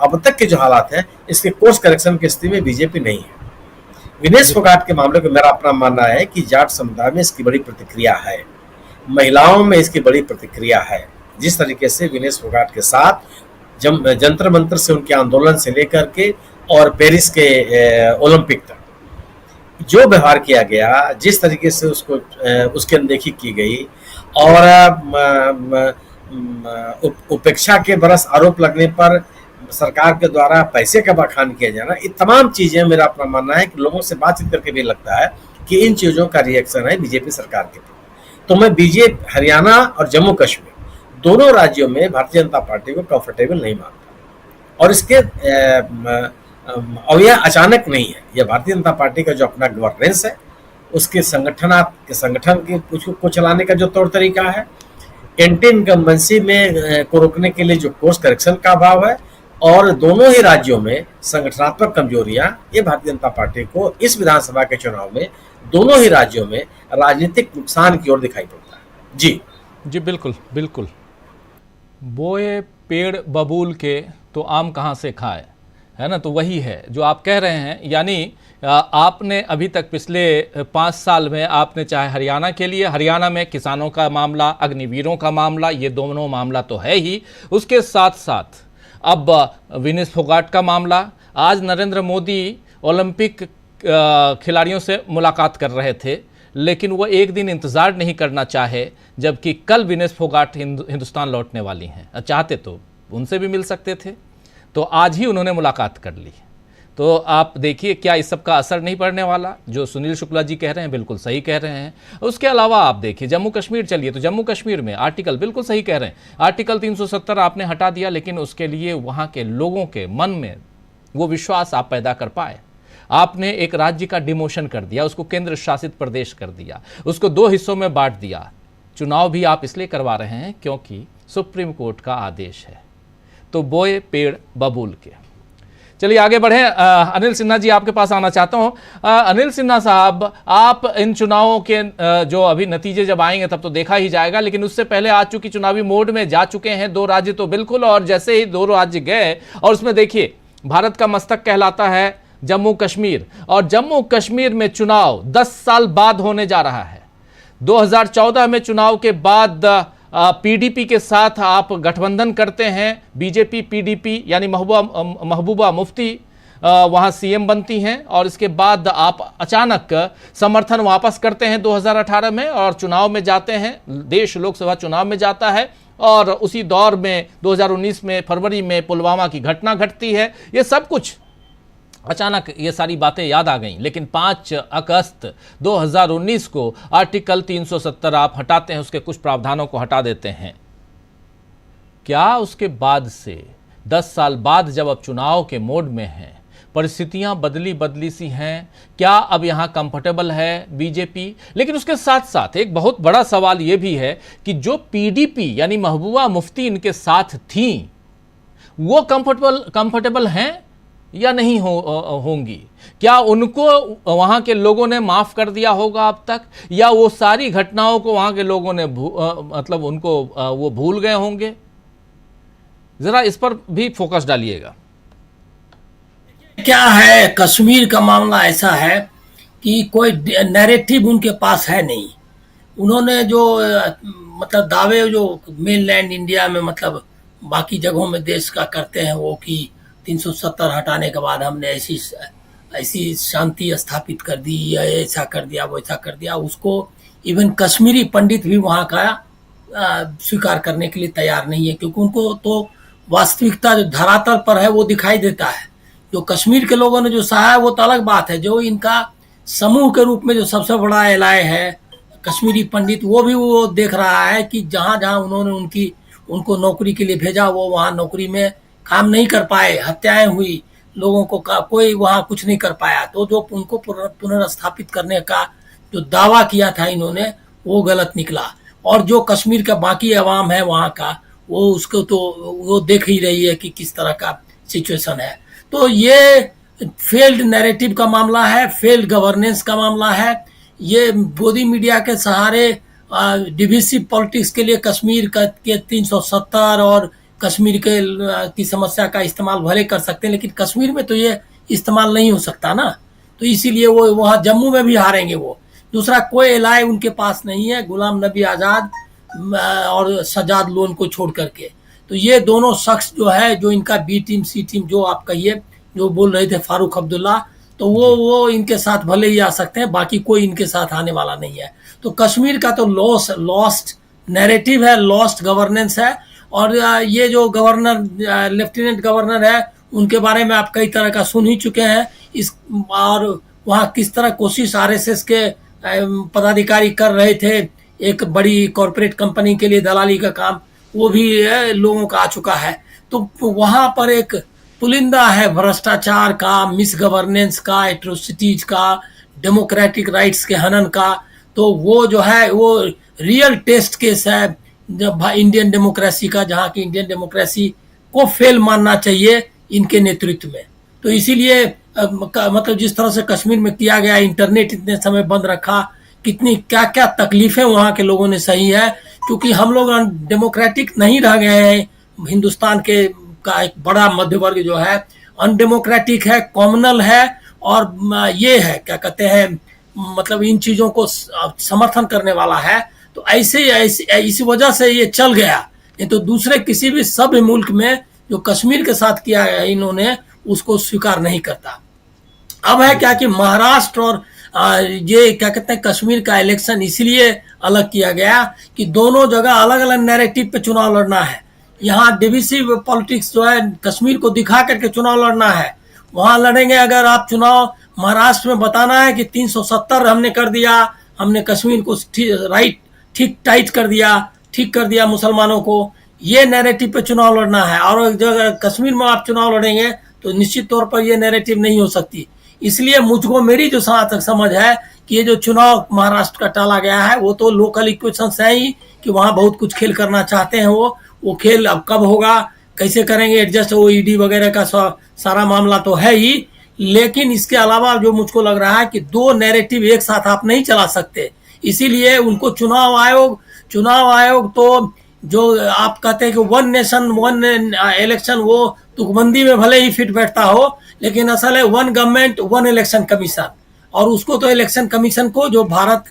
अब तक के जो हालात हैं इसके कोर्स करेक्शन की स्थिति में बीजेपी नहीं है। विनेश फोगाट के मामले में मेरा अपना मानना है कि जाट समुदाय में इसकी बड़ी प्रतिक्रिया है, महिलाओं में इसकी बड़ी प्रतिक्रिया है। जिस तरीके से विनेश फोगाट के साथ जंतर मंतर से उनके आंदोलन से लेकर के और पेरिस के ओलंपिक तक जो व्यवहार किया गया, जिस तरीके से उसकी अनदेखी की गई और उपेक्षा के बरस आरोप लगने पर सरकार के द्वारा पैसे का बखान किया जाना, ये तमाम चीजें मेरा अपना मानना है कि लोगों से बातचीत करके भी लगता है कि इन चीजों का रिएक्शन है बीजेपी सरकार के प्रति। तो मैं बीजेपी हरियाणा और जम्मू कश्मीर दोनों राज्यों में भारतीय जनता पार्टी को कंफर्टेबल नहीं मानता। और इसके और यह अचानक नहीं है, यह भारतीय जनता पार्टी का जो अपना गवर्नेंस है, उसके संगठन को चलाने का जो तौर तरीका है, एंटी इनकम्बेंसी में को रोकने के लिए जो कोर्स करेक्शन का अभाव है, और दोनों ही राज्यों में संगठनात्मक कमजोरियां, ये भारतीय जनता पार्टी को इस विधानसभा के चुनाव में दोनों ही राज्यों में राजनीतिक नुकसान की ओर दिखाई पड़ता है। जी बिल्कुल बिल्कुल। बोए पेड़ बबूल के तो आम कहाँ से खाए, है ना। तो वही है जो आप कह रहे हैं। यानी आपने अभी तक पिछले 5 साल में आपने चाहे हरियाणा के लिए, हरियाणा में किसानों का मामला, अग्निवीरों का मामला, ये दोनों मामला तो है ही, उसके साथ साथ अब विनेश फोगाट का मामला, आज नरेंद्र मोदी ओलंपिक खिलाड़ियों से मुलाकात कर रहे थे, लेकिन वो एक दिन इंतज़ार नहीं करना चाहे, जबकि कल विनेश फोगाट हिंदुस्तान लौटने वाली हैं। चाहते तो उनसे भी मिल सकते थे, तो आज ही उन्होंने मुलाकात कर ली। तो आप देखिए क्या इस सब का असर नहीं पड़ने वाला। जो सुनील शुक्ला जी कह रहे हैं बिल्कुल सही कह रहे हैं। उसके अलावा आप देखिए जम्मू कश्मीर चलिए, तो जम्मू कश्मीर में आर्टिकल बिल्कुल सही कह रहे हैं, आर्टिकल 370 आपने हटा दिया, लेकिन उसके लिए वहाँ के लोगों के मन में वो विश्वास आप पैदा कर पाए। आपने एक राज्य का डिमोशन कर दिया, उसको केंद्र शासित प्रदेश कर दिया, उसको 2 हिस्सों में बांट दिया। चुनाव भी आप इसलिए करवा रहे हैं क्योंकि सुप्रीम कोर्ट का आदेश है। तो बोए पेड़ बबूल के। चलिए आगे बढ़ें। अनिल सिन्हा जी आपके पास आना चाहता हूं। अनिल सिन्हा साहब, आप इन चुनावों के जो अभी नतीजे जब आएंगे तब तो देखा ही जाएगा, लेकिन उससे पहले आज चूंकि चुनावी मोड में जा चुके हैं 2 राज्य तो बिल्कुल, और जैसे ही 2 राज्य गए और उसमें देखिए भारत का मस्तक कहलाता है जम्मू कश्मीर, और जम्मू कश्मीर में चुनाव 10 साल बाद होने जा रहा है। 2014 में चुनाव के बाद पीडीपी के साथ आप गठबंधन करते हैं, बीजेपी पीडीपी यानी महबूबा मुफ्ती वहां सीएम बनती हैं, और इसके बाद आप अचानक समर्थन वापस करते हैं 2018 में और चुनाव में जाते हैं। देश लोकसभा चुनाव में जाता है और उसी दौर में 2019 में फरवरी में पुलवामा की घटना घटती है। ये सब कुछ अचानक ये सारी बातें याद आ गईं, लेकिन 5 अगस्त 2019 को आर्टिकल 370 आप हटाते हैं, उसके कुछ प्रावधानों को हटा देते हैं। क्या उसके बाद से 10 साल बाद जब अब चुनाव के मोड में हैं, परिस्थितियां बदली सी हैं, क्या अब यहां कंफर्टेबल है बीजेपी? लेकिन उसके साथ साथ एक बहुत बड़ा सवाल यह भी है कि जो पीडीपी यानी महबूबा मुफ्ती इनके साथ थी, वो कंफर्टेबल हैं या नहीं होंगी? क्या उनको वहां के लोगों ने माफ कर दिया होगा अब तक, या वो सारी घटनाओं को वहां के लोगों ने मतलब उनको वो भूल गए होंगे? जरा इस पर भी फोकस डालिएगा। क्या है, कश्मीर का मामला ऐसा है कि कोई नैरेटिव उनके पास है नहीं। उन्होंने जो मतलब दावे जो मेनलैंड इंडिया में मतलब बाकी जगहों में देश का करते हैं, वो कि 370 हटाने के बाद हमने ऐसी शांति स्थापित कर दी, या ऐसा कर दिया वैसा कर दिया, उसको इवन कश्मीरी पंडित भी वहाँ का स्वीकार करने के लिए तैयार नहीं है, क्योंकि उनको तो वास्तविकता जो धरातल पर है वो दिखाई देता है। जो कश्मीर के लोगों ने जो सहा है वो तो अलग बात है, जो इनका समूह के रूप में जो सबसे बड़ा एलाय है कश्मीरी पंडित, वो भी वो देख रहा है कि जहाँ जहाँ उन्होंने उनको नौकरी के लिए भेजा, वो वहाँ नौकरी में काम नहीं कर पाए, हत्याएं हुई, लोगों को कोई वहाँ कुछ नहीं कर पाया। तो जो उनको पुनर्स्थापित करने का जो दावा किया था इन्होंने, वो गलत निकला। और जो कश्मीर का बाकी अवाम है वहाँ का, वो उसको तो वो देख ही रही है कि किस तरह का सिचुएशन है। तो ये फेल्ड नैरेटिव का मामला है, फेल्ड गवर्नेंस का मामला है। ये मोदी मीडिया के सहारे डिविसिव पॉलिटिक्स के लिए कश्मीर के 370 और कश्मीर की समस्या का इस्तेमाल भले कर सकते हैं, लेकिन कश्मीर में तो ये इस्तेमाल नहीं हो सकता ना। तो इसीलिए वो वहाँ जम्मू में भी हारेंगे। वो दूसरा कोई एलाय उनके पास नहीं है, गुलाम नबी आज़ाद और सजाद लोन को छोड़ करके। तो ये दोनों शख्स जो है, जो इनका बी टीम सी टीम जो आप कहिए, जो बोल रहे थे फारूक अब्दुल्ला, तो वो इनके साथ भले ही आ सकते हैं, बाकी कोई इनके साथ आने वाला नहीं है। तो कश्मीर का तो लॉस्ट नैरेटिव है, लॉस्ट गवर्नेंस है। और ये जो गवर्नर लेफ्टिनेंट गवर्नर है, उनके बारे में आप कई तरह का सुन ही चुके हैं। और वहाँ किस तरह कोशिश आरएसएस के पदाधिकारी कर रहे थे, एक बड़ी कॉरपोरेट कंपनी के लिए दलाली का काम, वो भी लोगों का आ चुका है। तो वहाँ पर एक पुलिंदा है भ्रष्टाचार का, मिस गवर्नेंस का, एट्रोसिटीज का, डेमोक्रेटिक राइट्स के हनन का। तो वो जो है वो रियल टेस्ट केस है जब इंडियन डेमोक्रेसी का, जहाँ की इंडियन डेमोक्रेसी को फेल मानना चाहिए इनके नेतृत्व में। तो इसीलिए मतलब जिस तरह से कश्मीर में किया गया, इंटरनेट इतने समय बंद रखा, कितनी क्या क्या तकलीफें वहाँ के लोगों ने सही है, क्योंकि हम लोग डेमोक्रेटिक नहीं रह गए हैं। हिंदुस्तान का एक बड़ा मध्य वर्ग जो है अनडेमोक्रेटिक है, कॉमनल है, और ये है क्या कहते हैं, मतलब इन चीजों को समर्थन करने वाला है। तो ऐसे इसी वजह से ये चल गया। नहीं तो दूसरे किसी भी सभ्य मुल्क में जो कश्मीर के साथ किया है इन्होंने, उसको स्वीकार नहीं करता। अब है क्या कि महाराष्ट्र और ये क्या कहते हैं कश्मीर का इलेक्शन इसलिए अलग किया गया कि दोनों जगह अलग अलग नैरेटिव पे चुनाव लड़ना है। यहाँ डिविसिव पॉलिटिक्स जो है कश्मीर को दिखा करके चुनाव लड़ना है, वहां लड़ेंगे। अगर आप चुनाव महाराष्ट्र में बताना है कि 370 हमने कर दिया, हमने कश्मीर को ठीक टाइट कर दिया मुसलमानों को, ये नैरेटिव पे चुनाव लड़ना है। और अगर कश्मीर में आप चुनाव लड़ेंगे तो निश्चित तौर पर ये नैरेटिव नहीं हो सकती। इसलिए मुझको मेरी जो तक समझ है कि ये जो चुनाव महाराष्ट्र का टाला गया है वो तो लोकल इक्वेशंस है ही कि वहां बहुत कुछ खेल करना चाहते हैं। वो खेल अब कब होगा, कैसे करेंगे एडजस्ट, वो ईडी वगैरह का सारा मामला तो है ही। लेकिन इसके अलावा जो मुझको लग रहा है कि दो नैरेटिव एक साथ आप नहीं चला सकते, इसीलिए उनको चुनाव आयोग तो जो आप कहते हैं कि वन नेशन वन इलेक्शन, वो तुकबंदी में भले ही फिट बैठता हो, लेकिन असल है one government one election commission. और उसको तो इलेक्शन कमीशन को जो भारत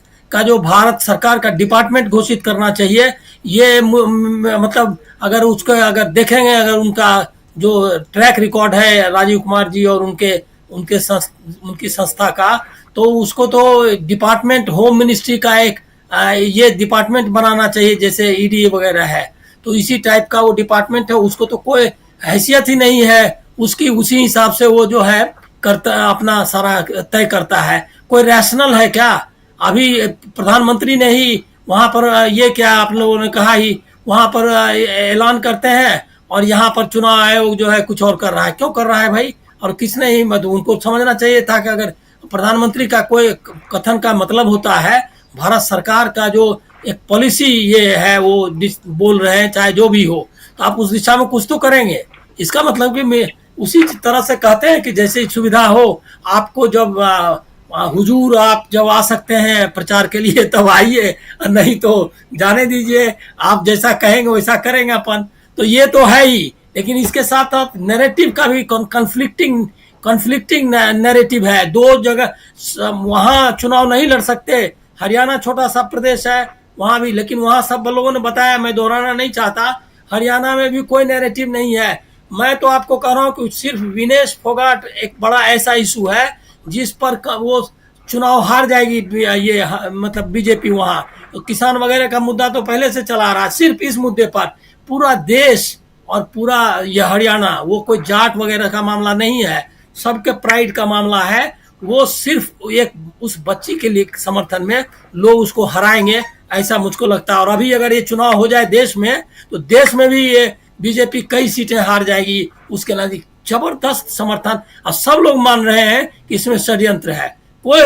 सरकार का डिपार्टमेंट घोषित करना चाहिए। ये मतलब अगर देखेंगे, अगर उनका जो ट्रैक रिकॉर्ड है राजीव कुमार जी और उनकी संस्था का, तो उसको तो डिपार्टमेंट होम मिनिस्ट्री का एक ये डिपार्टमेंट बनाना चाहिए, जैसे ईडी वगैरह है। तो इसी टाइप का वो डिपार्टमेंट है, उसको तो कोई हैसियत ही नहीं है उसकी, उसी हिसाब से वो जो है करता अपना सारा तय करता है। कोई रैशनल है क्या? अभी प्रधानमंत्री ने ही वहां पर ये क्या आप लोगों ने कहा ही वहां पर ऐलान करते हैं और यहाँ पर चुनाव आयोग जो है कुछ और कर रहा है। क्यों कर रहा है भाई? और किसने ही उनको समझना चाहिए था कि अगर प्रधानमंत्री का कोई कथन का मतलब होता है, भारत सरकार का जो एक पॉलिसी ये है वो बोल रहे हैं, चाहे जो भी हो, तो आप उस दिशा में कुछ तो करेंगे। इसका मतलब कि मैं उसी तरह से कहते हैं कि जैसे सुविधा हो आपको, जब हुजूर आप जब आ सकते हैं प्रचार के लिए तब आइए, नहीं तो जाने दीजिए, आप जैसा कहेंगे वैसा करेंगे अपन। तो ये तो है ही, लेकिन इसके साथ साथ नैरेटिव का भी कॉन्फ्लिक्टिंग नैरेटिव है। दो जगह वहां चुनाव नहीं लड़ सकते, हरियाणा छोटा सा प्रदेश है वहां भी, लेकिन वहां सब लोगों ने बताया, मैं दोहराना नहीं चाहता, हरियाणा में भी कोई नैरेटिव नहीं है। मैं तो आपको कह रहा हूं कि सिर्फ विनेश फोगाट एक बड़ा ऐसा इशू है जिस पर वो चुनाव हार जाएगी, ये मतलब बीजेपी वहां। तो किसान वगैरह का मुद्दा तो पहले से चला रहा है। सिर्फ इस मुद्दे पर पूरा देश और पूरा यह हरियाणा, वो कोई जाट वगैरह का मामला नहीं है, सबके प्राइड का मामला है। वो सिर्फ एक उस बच्ची के लिए समर्थन में लोग उसको हराएंगे, ऐसा मुझको लगता है। और अभी अगर ये चुनाव हो जाए देश में, तो देश में भी ये बीजेपी कई सीटें हार जाएगी। उसके नजदीक जबरदस्त समर्थन, और सब लोग मान रहे हैं कि इसमें षड्यंत्र है। कोई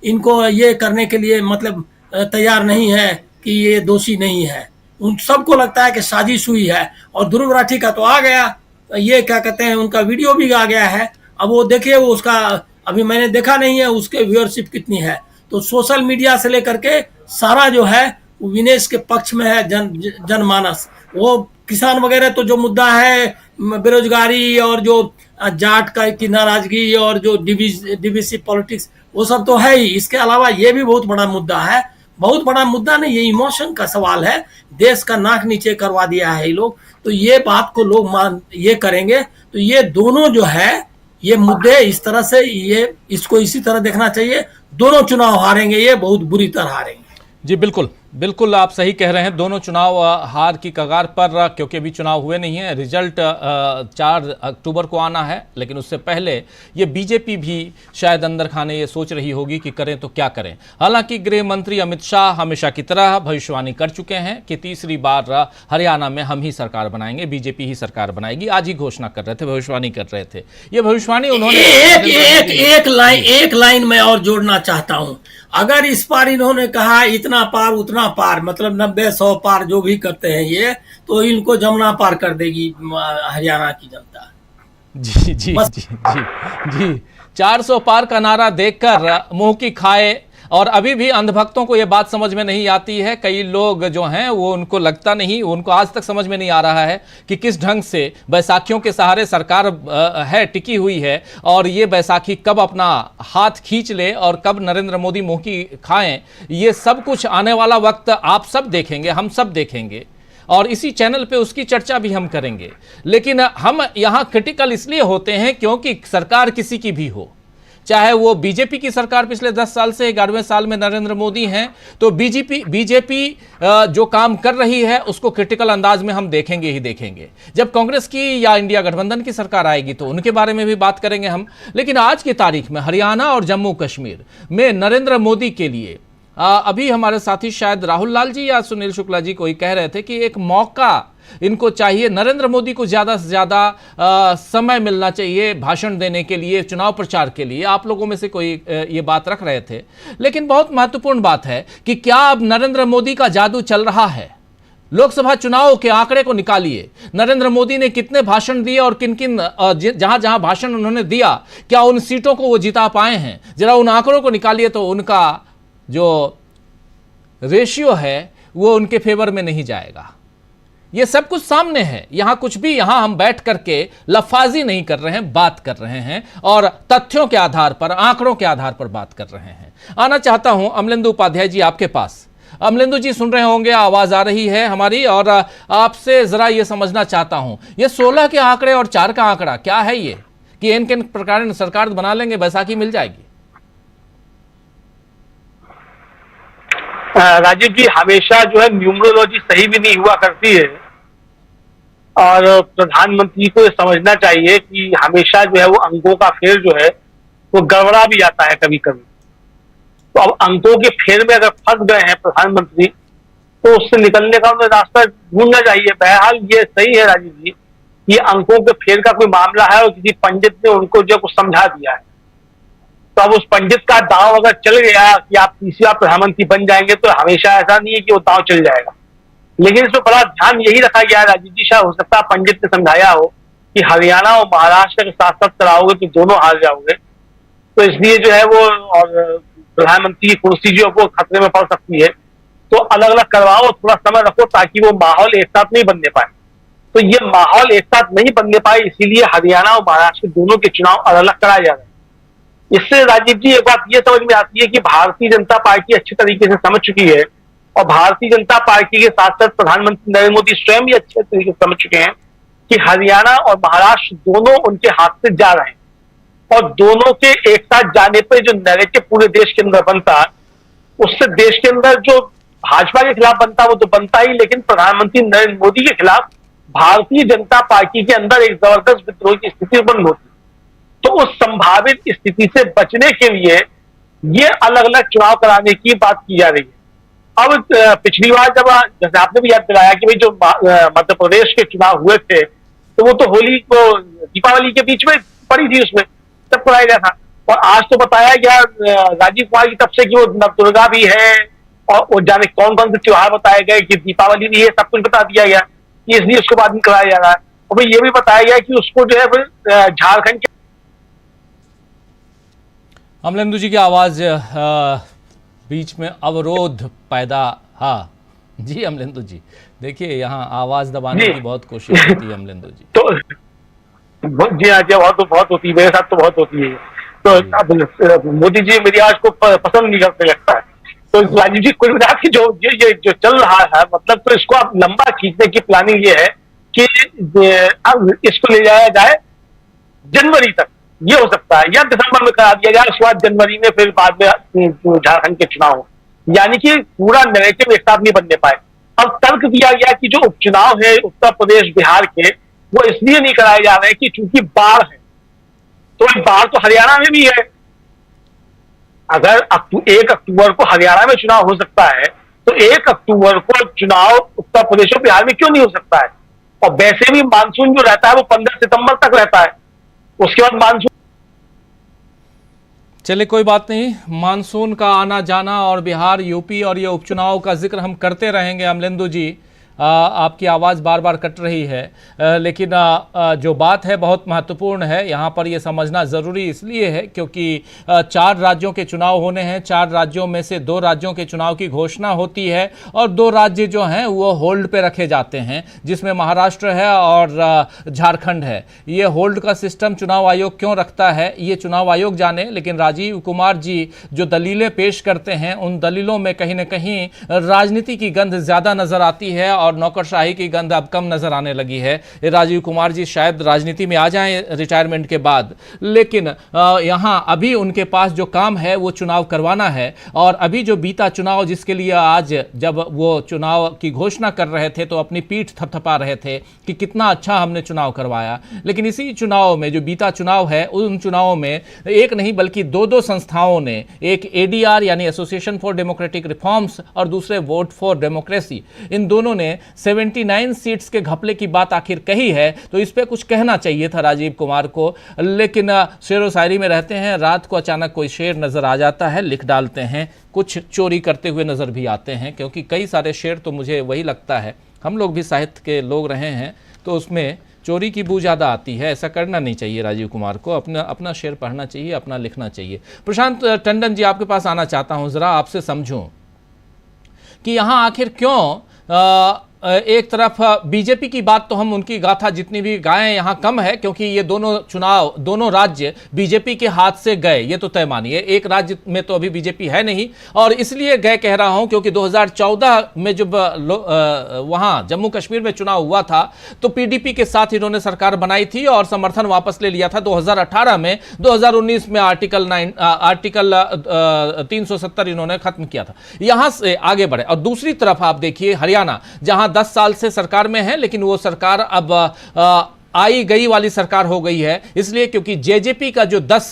इनको ये करने के लिए मतलब तैयार नहीं है कि ये दोषी नहीं है। उन सबको लगता है कि साजिश हुई है। और ध्रुव राठी का तो आ गया, ये क्या कहते हैं, उनका वीडियो भी आ गया है। अब वो देखिए, वो उसका अभी मैंने देखा नहीं है उसके व्यूअरशिप कितनी है। तो सोशल मीडिया से लेकर के सारा जो है वो विनेश के पक्ष में है। जनमानस, वो किसान वगैरह तो जो मुद्दा है बेरोजगारी और जो जाट का की नाराजगी और जो डिविसिव पॉलिटिक्स, वो सब तो है ही। इसके अलावा ये भी बहुत बड़ा मुद्दा है, बहुत बड़ा मुद्दा नहीं, ये इमोशन का सवाल है। देश का नाक नीचे करवा दिया है ये लोग। तो ये बात को लोग ये करेंगे, तो ये दोनों जो है ये मुद्दे इस तरह से, ये इसको इसी तरह देखना चाहिए। दोनों चुनाव हारेंगे, ये बहुत बुरी तरह हारेंगे। जी बिल्कुल आप सही कह रहे हैं। दोनों चुनाव हार की कगार पर, क्योंकि अभी चुनाव हुए नहीं है। रिजल्ट 4 अक्टूबर को आना है, लेकिन उससे पहले ये बीजेपी भी शायद अंदर खाने ये सोच रही होगी कि करें तो क्या करें। हालांकि गृह मंत्री अमित शाह हमेशा की तरह भविष्यवाणी कर चुके हैं कि तीसरी बार हरियाणा में हम ही सरकार बनाएंगे, बीजेपी ही सरकार बनाएगी। आज ही घोषणा कर रहे थे, भविष्यवाणी कर रहे थे। ये भविष्यवाणी उन्होंने एक लाइन में और जोड़ना चाहता हूं। अगर इस बार इन्होंने कहा इतना पार उतना पार, मतलब 90-100 पार जो भी करते हैं ये, तो इनको जमुना पार कर देगी हरियाणा की जनता। जी 400 पार का नारा देखकर मुंह की खाए। और अभी भी अंधभक्तों को यह बात समझ में नहीं आती है। कई लोग जो हैं वो, उनको लगता नहीं, उनको आज तक समझ में नहीं आ रहा है कि किस ढंग से बैसाखियों के सहारे सरकार है, टिकी हुई है, और ये बैसाखी कब अपना हाथ खींच ले और कब नरेंद्र मोदी मुंह की खाएं। ये सब कुछ आने वाला वक्त आप सब देखेंगे, हम सब देखेंगे। और इसी चैनल पे उसकी चर्चा भी हम करेंगे। लेकिन हम यहाँ क्रिटिकल इसलिए होते हैं क्योंकि सरकार किसी की भी हो, चाहे वो बीजेपी की सरकार पिछले 10 साल से 11वें साल में नरेंद्र मोदी हैं, तो बीजेपी जो काम कर रही है उसको क्रिटिकल अंदाज में हम देखेंगे ही देखेंगे। जब कांग्रेस की या इंडिया गठबंधन की सरकार आएगी तो उनके बारे में भी बात करेंगे हम। लेकिन आज की तारीख में हरियाणा और जम्मू कश्मीर में नरेंद्र मोदी के लिए अभी हमारे साथी शायद राहुल लाल जी या सुनील शुक्ला जी कोई कह रहे थे कि एक मौका इनको चाहिए, नरेंद्र मोदी को ज़्यादा से ज़्यादा समय मिलना चाहिए भाषण देने के लिए, चुनाव प्रचार के लिए। आप लोगों में से कोई ये बात रख रहे थे। लेकिन बहुत महत्वपूर्ण बात है कि क्या अब नरेंद्र मोदी का जादू चल रहा है? लोकसभा चुनाव के आंकड़े को निकालिए, नरेंद्र मोदी ने कितने भाषण दिए और किन किन जहां जहां भाषण उन्होंने दिया, क्या उन सीटों को वो जिता पाए हैं? जरा उन आंकड़ों को निकालिए तो उनका जो रेशियो है वो उनके फेवर में नहीं जाएगा। ये सब कुछ सामने है, यहां कुछ भी, यहां हम बैठ करके लफाजी नहीं कर रहे हैं, बात कर रहे हैं और तथ्यों के आधार पर, आंकड़ों के आधार पर बात कर रहे हैं। आना चाहता हूं अमलेंदु उपाध्याय जी आपके पास। अमलेंदु जी सुन रहे होंगे, आवाज आ रही है हमारी, और आपसे जरा ये समझना चाहता हूं, ये 16 के आंकड़े और 4 का आंकड़ा क्या है ये, कि इन किन प्रकार सरकार बना लेंगे, बैसाखी मिल जाएगी? राजीव जी, हमेशा जो है न्यूमरोलॉजी सही भी नहीं हुआ करती है और प्रधानमंत्री को ये समझना चाहिए कि हमेशा जो है वो अंकों का फेर जो है वो गड़बड़ा भी जाता है कभी कभी। तो अब अंकों के फेर में अगर फंस गए हैं प्रधानमंत्री तो उससे निकलने का उन्हें रास्ता ढूंढना चाहिए। बहरहाल ये सही है राजीव जी, ये अंकों के फेर का कोई मामला है और किसी पंडित ने उनको जो कुछ समझा दिया है, तो अब उस पंडित का दांव अगर चल गया कि आप तीसरी बार प्रधानमंत्री बन जाएंगे, तो हमेशा ऐसा नहीं है कि वो दांव चल जाएगा। लेकिन इसमें बड़ा ध्यान यही रखा गया है राजीव जी, शायद हो सकता है पंडित ने समझाया हो कि हरियाणा और महाराष्ट्र के साथ साथ कराओगे तो दोनों हार जाओगे, तो इसलिए जो है वो और प्रधानमंत्री की कुर्सी जो है वो खतरे में पड़ सकती है, तो अलग अलग करवाओ, थोड़ा समय रखो ताकि वो माहौल एक साथ नहीं बनने पाए। तो ये माहौल एक साथ नहीं बनने पाए, इसीलिए हरियाणा और महाराष्ट्र दोनों के चुनाव अलग अलग कराए जा रहे हैं। इससे राजीव जी एक बात ये समझ में आती है कि भारतीय जनता पार्टी अच्छी तरीके से समझ चुकी है और भारतीय जनता पार्टी के साथ साथ प्रधानमंत्री नरेंद्र मोदी स्वयं भी अच्छे तरीके से समझ चुके हैं कि हरियाणा और महाराष्ट्र दोनों उनके हाथ से जा रहे हैं और दोनों के एक साथ जाने पर जो नैरेटिव पूरे देश के अंदर बनता, उससे देश के अंदर जो भाजपा के खिलाफ बनता वो तो बनता ही, लेकिन प्रधानमंत्री नरेंद्र मोदी के खिलाफ भारतीय जनता पार्टी के अंदर एक जबरदस्त विद्रोह की स्थिति उत्पन्न होती। तो उस संभावित स्थिति से बचने के लिए ये अलग अलग चुनाव कराने की बात की जा रही है। अब पिछली बार जब जैसे आपने भी याद दिलाया कि भाई जो मध्य प्रदेश के चुनाव हुए थे तो वो तो होली को दीपावली के बीच में पड़ी थी, उसमें तब कराया गया था। और आज तो बताया गया राजीव कुमार की तरफ से कि वो नवदुर्गा भी है और वो जाने कौन कौन से त्योहार बताए गए कि दीपावली भी है, सब कुछ बता दिया गया कि इसलिए उसको बाद में कराया जा रहा है। और भाई ये भी बताया गया कि उसको जो है फिर झारखंड के अमलेंदु जी की आवाज बीच में अवरोध पैदा, हाँ जी अमलेंदु जी, देखिए यहाँ आवाज दबाने की बहुत कोशिश होती है अमलेंदु जी। तो जी हाँ जी, बहुत होती है, मेरे साथ तो बहुत होती है। तो अब मोदी जी मेरी आवाज को पसंद नहीं करते लगता है। तो राजीव जी कुल मिला के जो चल रहा है, मतलब तो इसको आप लंबा खींचने की प्लानिंग ये है कि अब इसको ले जाया जाए जनवरी तक, ये हो सकता है, या दिसंबर में करा दिया जाए, उसके बाद जनवरी में फिर बाद में झारखंड के चुनाव, यानी कि पूरा नैरेटिव एक साथ नहीं बनने पाए। अब तर्क दिया गया कि जो उपचुनाव है उत्तर प्रदेश बिहार के, वो इसलिए नहीं कराए जा रहे कि चूंकि बाढ़ है, तो बाढ़ तो हरियाणा में भी है। अगर 1 अक्टूबर को हरियाणा में चुनाव हो सकता है तो 1 अक्टूबर को चुनाव उत्तर प्रदेश और बिहार में क्यों नहीं हो सकता है? और वैसे भी मानसून जो रहता है वो 15 सितंबर तक रहता है, उसके बाद मानसून। चलिए कोई बात नहीं, मानसून का आना जाना और बिहार यूपी और ये उपचुनाव का जिक्र हम करते रहेंगे। अमलेंदु जी आपकी आवाज़ बार बार कट रही है, लेकिन जो बात है बहुत महत्वपूर्ण है। यहाँ पर ये समझना ज़रूरी इसलिए है क्योंकि 4 राज्यों के चुनाव होने हैं। 4 राज्यों में से 2 राज्यों के चुनाव की घोषणा होती है और 2 राज्य जो हैं वो होल्ड पे रखे जाते हैं, जिसमें महाराष्ट्र है और झारखंड है। ये होल्ड का सिस्टम चुनाव आयोग क्यों रखता है ये चुनाव आयोग जाने, लेकिन राजीव कुमार जी जो दलीलें पेश करते हैं उन दलीलों में कहीं ना कहीं राजनीति की गंध ज़्यादा नज़र आती है और और नौकरशाही की गंध अब कम नजर आने लगी है। ये राजीव कुमार जी शायद राजनीति में आ जाएं रिटायरमेंट के बाद, लेकिन यहाँ अभी उनके पास जो काम है वो चुनाव करवाना है। और अभी जो बीता चुनाव, जिसके लिए आज जब वो चुनाव की घोषणा कर रहे थे तो अपनी पीठ थपथपा रहे थे कि कितना अच्छा हमने चुनाव करवाया, लेकिन इसी चुनाव में, जो बीता चुनाव है, उन चुनावों में एक नहीं बल्कि दो संस्थाओं ने, एक एडीआर यानी एसोसिएशन फॉर डेमोक्रेटिक रिफॉर्म्स और दूसरे वोट फॉर डेमोक्रेसी, इन दोनों ने 79 सीट्स के घपले की बात आखिर कही है। तो इस पे कुछ कहना चाहिए था राजीव कुमार को, लेकिन शेरो शायरी में रहते हैं, रात को अचानक कोई शेर नजर आ जाता है, लिख डालते हैं, कुछ चोरी करते हुए नजर भी आते हैं, क्योंकि कई सारे शेर तो मुझे वही लगता है, हम लोग भी साहित्य के लोग रहे हैं तो उसमें चोरी की बू ज़्यादा आती है। ऐसा करना नहीं चाहिए राजीव कुमार को, अपना शेर पढ़ना चाहिए, अपना लिखना चाहिए। प्रशांत टंडन जी, आपके पास आना चाहता हूं, ज़रा आपसे समझूं कि यहाँ आखिर क्यों एक तरफ बीजेपी की बात तो हम उनकी गाथा जितनी भी गाएं यहाँ कम है, क्योंकि ये दोनों राज्य बीजेपी के हाथ से गए, ये तो तय मानिए। एक राज्य में तो अभी बीजेपी है नहीं, और इसलिए गए कह रहा हूं क्योंकि 2014 में जब वहां जम्मू कश्मीर में चुनाव हुआ था तो पीडीपी के साथ इन्होंने सरकार बनाई थी और समर्थन वापस ले लिया था 2018 में। 2019 में आर्टिकल 370 इन्होंने खत्म किया था। यहां से आगे बढ़े। और दूसरी तरफ आप देखिए हरियाणा, जहां 10 साल से सरकार में है, लेकिन वो सरकार अब आई गई वाली सरकार हो गई है, इसलिए क्योंकि जेजेपी का जो 10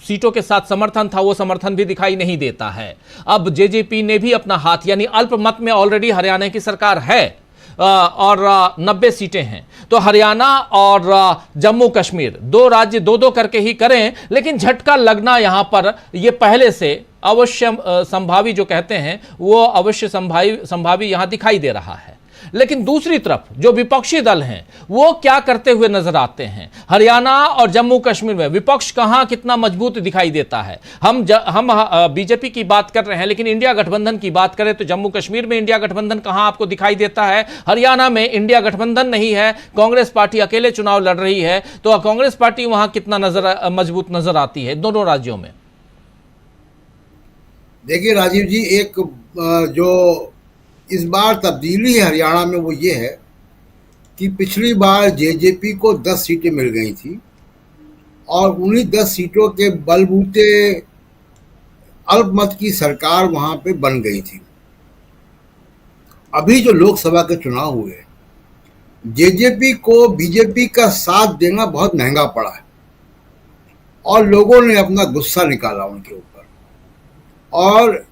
सीटों के साथ समर्थन था, वो समर्थन भी दिखाई नहीं देता है। अब जेजेपी ने भी अपना हाथ, यानी अल्पमत में ऑलरेडी हरियाणा की सरकार है और 90 सीटें हैं। तो हरियाणा और जम्मू कश्मीर, दो राज्य दो करके ही करें, लेकिन झटका लगना यहां पर ये पहले से अवश्य संभावी जो कहते हैं वो अवश्य संभावी यहां दिखाई दे रहा है। लेकिन दूसरी तरफ जो विपक्षी दल हैं वो क्या करते हुए नजर आते हैं? हरियाणा और जम्मू कश्मीर में विपक्ष कहां कितना मजबूत दिखाई देता है। हम बीजेपी की बात कर रहे हैं, लेकिन इंडिया गठबंधन की बात करें तो जम्मू कश्मीर में इंडिया गठबंधन कहां आपको दिखाई देता है? हरियाणा में इंडिया गठबंधन नहीं है, कांग्रेस पार्टी अकेले चुनाव लड़ रही है, तो कांग्रेस पार्टी वहां कितना मजबूत नजर आती है दोनों राज्यों में? देखिए राजीव जी, एक जो इस बार तब्दीली है हरियाणा में वो ये है कि पिछली बार जेजेपी को 10 सीटें मिल गई थी और उन्हीं 10 सीटों के बलबूते अल्पमत की सरकार वहां पे बन गई थी। अभी जो लोकसभा के चुनाव हुए, जेजेपी को बीजेपी का साथ देना बहुत महंगा पड़ा है और लोगों ने अपना गुस्सा निकाला उनके ऊपर। और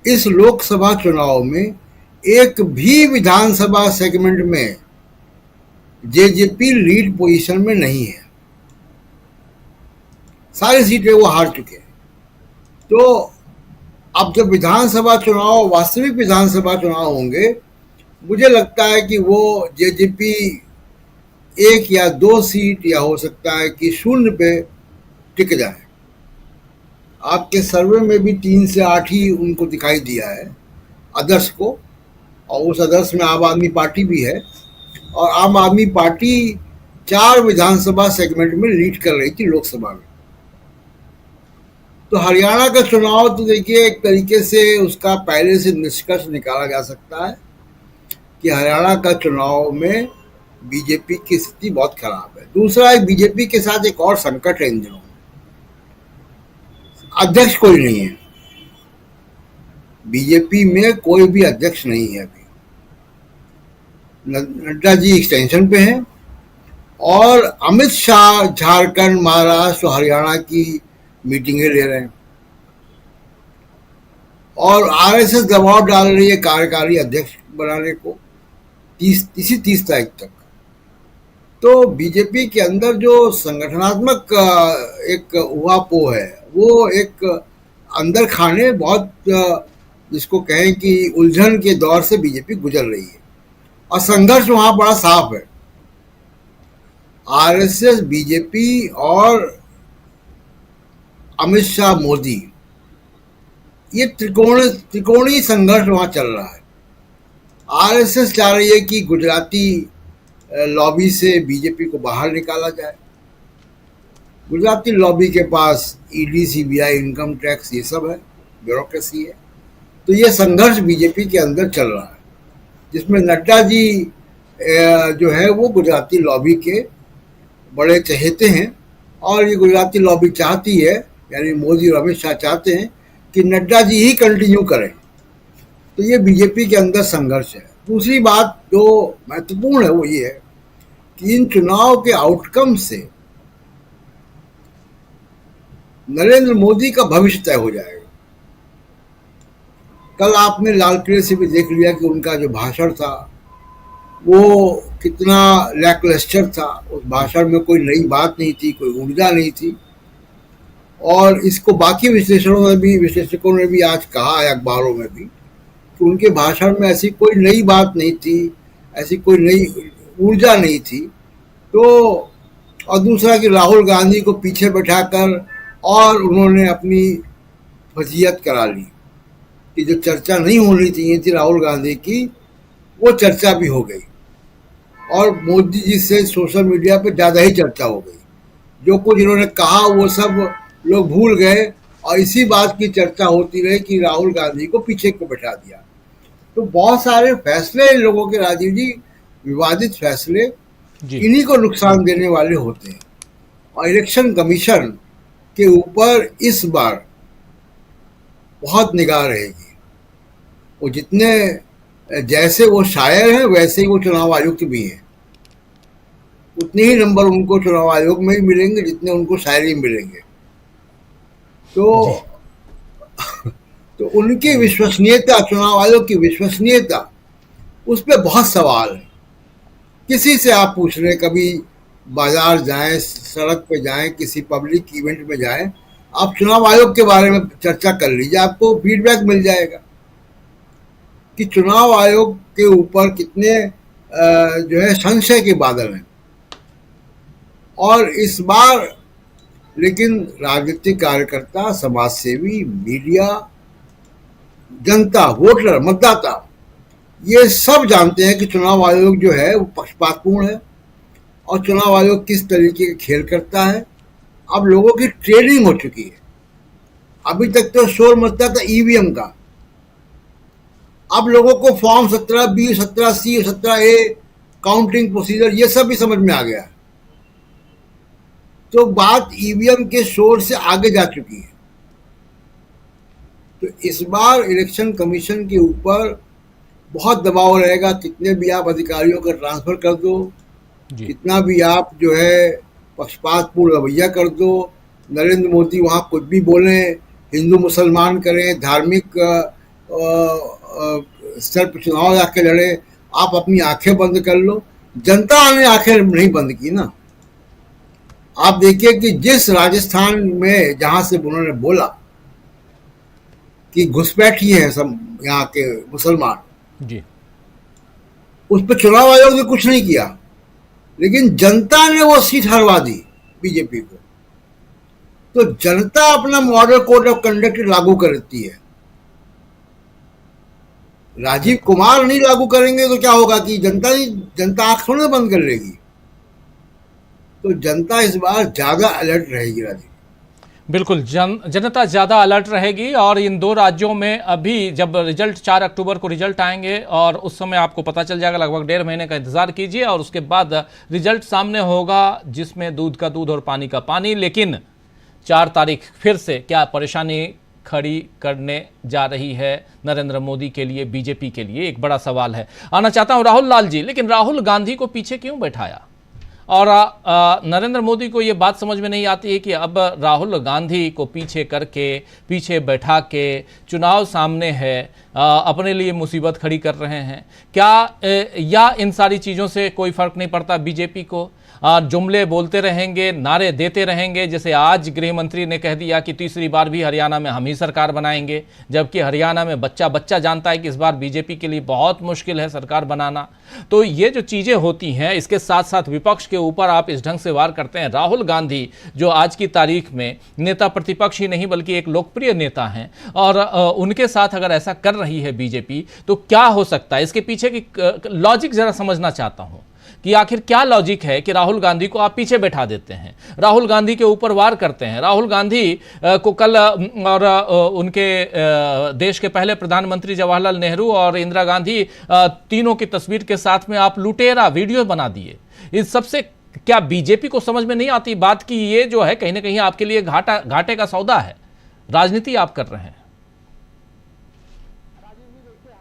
इस लोकसभा चुनाव में एक भी विधानसभा सेगमेंट में जेजेपी लीड पोजीशन में नहीं है, सारी सीटें वो हार चुके हैं। तो अब जब विधानसभा चुनाव, वास्तविक विधानसभा चुनाव होंगे, मुझे लगता है कि वो जेजेपी 1 या 2 सीट या हो सकता है कि 0 पे टिक जाए। आपके सर्वे में भी 3 से 8 ही उनको दिखाई दिया है आदर्श को, और उस आदर्श में आम आदमी पार्टी भी है, और आम आदमी पार्टी 4 विधानसभा सेगमेंट में लीड कर रही थी लोकसभा में। तो हरियाणा का चुनाव तो देखिए एक तरीके से उसका पहले से निष्कर्ष निकाला जा सकता है कि हरियाणा का चुनाव में बीजेपी की स्थिति बहुत खराब है। दूसरा, बीजेपी के साथ एक और संकट है इन दिनों, अध्यक्ष कोई नहीं है। बीजेपी में कोई भी अध्यक्ष नहीं है अभी। नड्डा जी एक्सटेंशन पे हैं और अमित शाह झारखंड, महाराष्ट्र, हरियाणा की मीटिंगें ले रहे हैं और आरएसएस दबाव डाल रही है कार्यकारी अध्यक्ष बनाने को 30 तारीख तक। तो बीजेपी के अंदर जो संगठनात्मक एक उहापोह है, वो एक अंदर खाने बहुत, जिसको कहें कि उलझन के दौर से बीजेपी गुजर रही है और संघर्ष वहां बड़ा साफ है। आरएसएस, बीजेपी और अमित शाह, मोदी, ये त्रिकोणीय संघर्ष वहां चल रहा है। आरएसएस चाह रही है कि गुजराती लॉबी से बीजेपी को बाहर निकाला जाए। गुजराती लॉबी के पास ईडी, सीबीआई, इनकम टैक्स, ये सब है, ब्यूरोक्रेसी है। तो ये संघर्ष बीजेपी के अंदर चल रहा है, जिसमें नड्डा जी जो है वो गुजराती लॉबी के बड़े चहेते हैं, और ये गुजराती लॉबी चाहती है, यानी मोदी और अमित शाह चाहते हैं कि नड्डा जी ही कंटिन्यू करें। तो ये बीजेपी के अंदर संघर्ष है। दूसरी बात जो महत्वपूर्ण है वो ये है कि इन चुनाव के आउटकम से नरेंद्र मोदी का भविष्य तय हो जाएगा। कल आपने लाल किले से भी देख लिया कि उनका जो भाषण था वो कितना लैकलस्टर था। उस भाषण में कोई नई बात नहीं थी, कोई ऊर्जा नहीं थी, और इसको बाकी विश्लेषकों ने भी आज कहा है अखबारों में भी कि उनके भाषण में ऐसी कोई नई बात नहीं थी, ऐसी कोई नई ऊर्जा नहीं थी। तो और दूसरा कि राहुल गांधी को पीछे बैठाकर और उन्होंने अपनी फजीयत करा ली कि जो चर्चा नहीं होनी चाहिए थी राहुल गांधी की, वो चर्चा भी हो गई, और मोदी जी से सोशल मीडिया पे ज़्यादा ही चर्चा हो गई। जो कुछ इन्होंने कहा वो सब लोग भूल गए, और इसी बात की चर्चा होती रही कि राहुल गांधी को पीछे को बैठा दिया। तो बहुत सारे फैसले इन लोगों के, राजीव जी, विवादित फैसले इन्हीं को नुकसान देने वाले होते हैं। और इलेक्शन कमीशन के ऊपर इस बार बहुत निगाह रहेगी। वो जितने जैसे वो शायर हैं वैसे ही वो चुनाव आयुक्त भी हैं। उतने ही नंबर उनको चुनाव आयोग में ही मिलेंगे जितने उनको शायरी मिलेंगे। तो उनकी विश्वसनीयता, चुनाव आयोग की विश्वसनीयता, उस पर बहुत सवाल है। किसी से आप पूछ रहे, कभी बाजार जाएं, सड़क पे जाएं, किसी पब्लिक इवेंट में जाएं, आप चुनाव आयोग के बारे में चर्चा कर लीजिए, आपको फीडबैक मिल जाएगा कि चुनाव आयोग के ऊपर कितने जो है संशय के बादल हैं। और इस बार लेकिन राजनीतिक कार्यकर्ता, समाजसेवी, मीडिया, जनता, वोटर, मतदाता, ये सब जानते हैं कि चुनाव आयोग जो है वो पक्षपातपूर्ण है और चुनाव आयोग किस तरीके का खेल करता है। अब लोगों की ट्रेनिंग हो चुकी है। अभी तक तो शोर मचता था ईवीएम का, अब लोगों को form 17B, 17C, 17A, counting procedure, ये सब भी समझ में आ गया है। तो बात ईवीएम के शोर से आगे जा चुकी है। तो इस बार इलेक्शन कमीशन के ऊपर बहुत दबाव रहेगा। कितने भी आप अधिकारियों का ट्रांसफर कर दो, कितना भी आप जो है पक्षपातपूर्ण रवैया कर दो, नरेंद्र मोदी वहाँ कुछ भी बोलें, हिंदू मुसलमान करें, धार्मिक स्तर पर चुनाव जाके लड़े, आप अपनी आंखें बंद कर लो। जनता ने आंखें नहीं बंद की ना। आप देखिए कि जिस राजस्थान में जहां से उन्होंने बोला कि घुसपैठी है सब यहाँ के मुसलमान जी, उस पर चुनाव आयोग ने कुछ नहीं किया, लेकिन जनता ने वो सीट हरवा दी बीजेपी को। तो जनता अपना मॉडल कोड ऑफ कंडक्ट लागू करती है। राजीव कुमार नहीं लागू करेंगे तो क्या होगा कि जनता आंख थोड़ी बंद कर लेगी। तो जनता इस बार ज्यादा अलर्ट रहेगी राजीव। बिल्कुल, जनता ज़्यादा अलर्ट रहेगी। और इन दो राज्यों में अभी जब रिजल्ट 4 अक्टूबर को रिजल्ट आएंगे और उस समय आपको पता चल जाएगा, लगभग 1.5 महीने का इंतजार कीजिए और उसके बाद रिजल्ट सामने होगा, जिसमें दूध का दूध और पानी का पानी। लेकिन 4 तारीख फिर से क्या परेशानी खड़ी करने जा रही है नरेंद्र मोदी के लिए, बीजेपी के लिए, एक बड़ा सवाल है। आना चाहता हूं राहुल लाल जी, लेकिन राहुल गांधी को पीछे क्यों बैठाया? और नरेंद्र मोदी को ये बात समझ में नहीं आती है कि अब राहुल गांधी को पीछे करके, पीछे बैठा के चुनाव सामने है, अपने लिए मुसीबत खड़ी कर रहे हैं क्या? या इन सारी चीज़ों से कोई फर्क नहीं पड़ता बीजेपी को? जुमले बोलते रहेंगे, नारे देते रहेंगे, जैसे आज गृह मंत्री ने कह दिया कि तीसरी बार भी हरियाणा में हम ही सरकार बनाएंगे, जबकि हरियाणा में बच्चा बच्चा जानता है कि इस बार बीजेपी के लिए बहुत मुश्किल है सरकार बनाना। तो ये जो चीज़ें होती हैं, इसके साथ साथ विपक्ष के ऊपर आप इस ढंग से वार करते हैं। राहुल गांधी जो आज की तारीख में नेता प्रतिपक्ष ही नहीं बल्कि एक लोकप्रिय नेता हैं, और उनके साथ अगर ऐसा कर रही है बीजेपी, तो क्या हो सकता है? इसके पीछे की लॉजिक जरा समझना चाहता हूं कि आखिर क्या लॉजिक है कि राहुल गांधी को आप पीछे बैठा देते हैं, राहुल गांधी के ऊपर वार करते हैं। राहुल गांधी को कल और उनके देश के पहले प्रधानमंत्री जवाहरलाल नेहरू और इंदिरा गांधी तीनों की तस्वीर के साथ में आप लुटेरा वीडियो बना दिए। इस सबसे क्या बीजेपी को समझ में नहीं आती बात की ये जो है कहीं ना कहीं आपके लिए घाटे का सौदा है, राजनीति आप कर रहे हैं?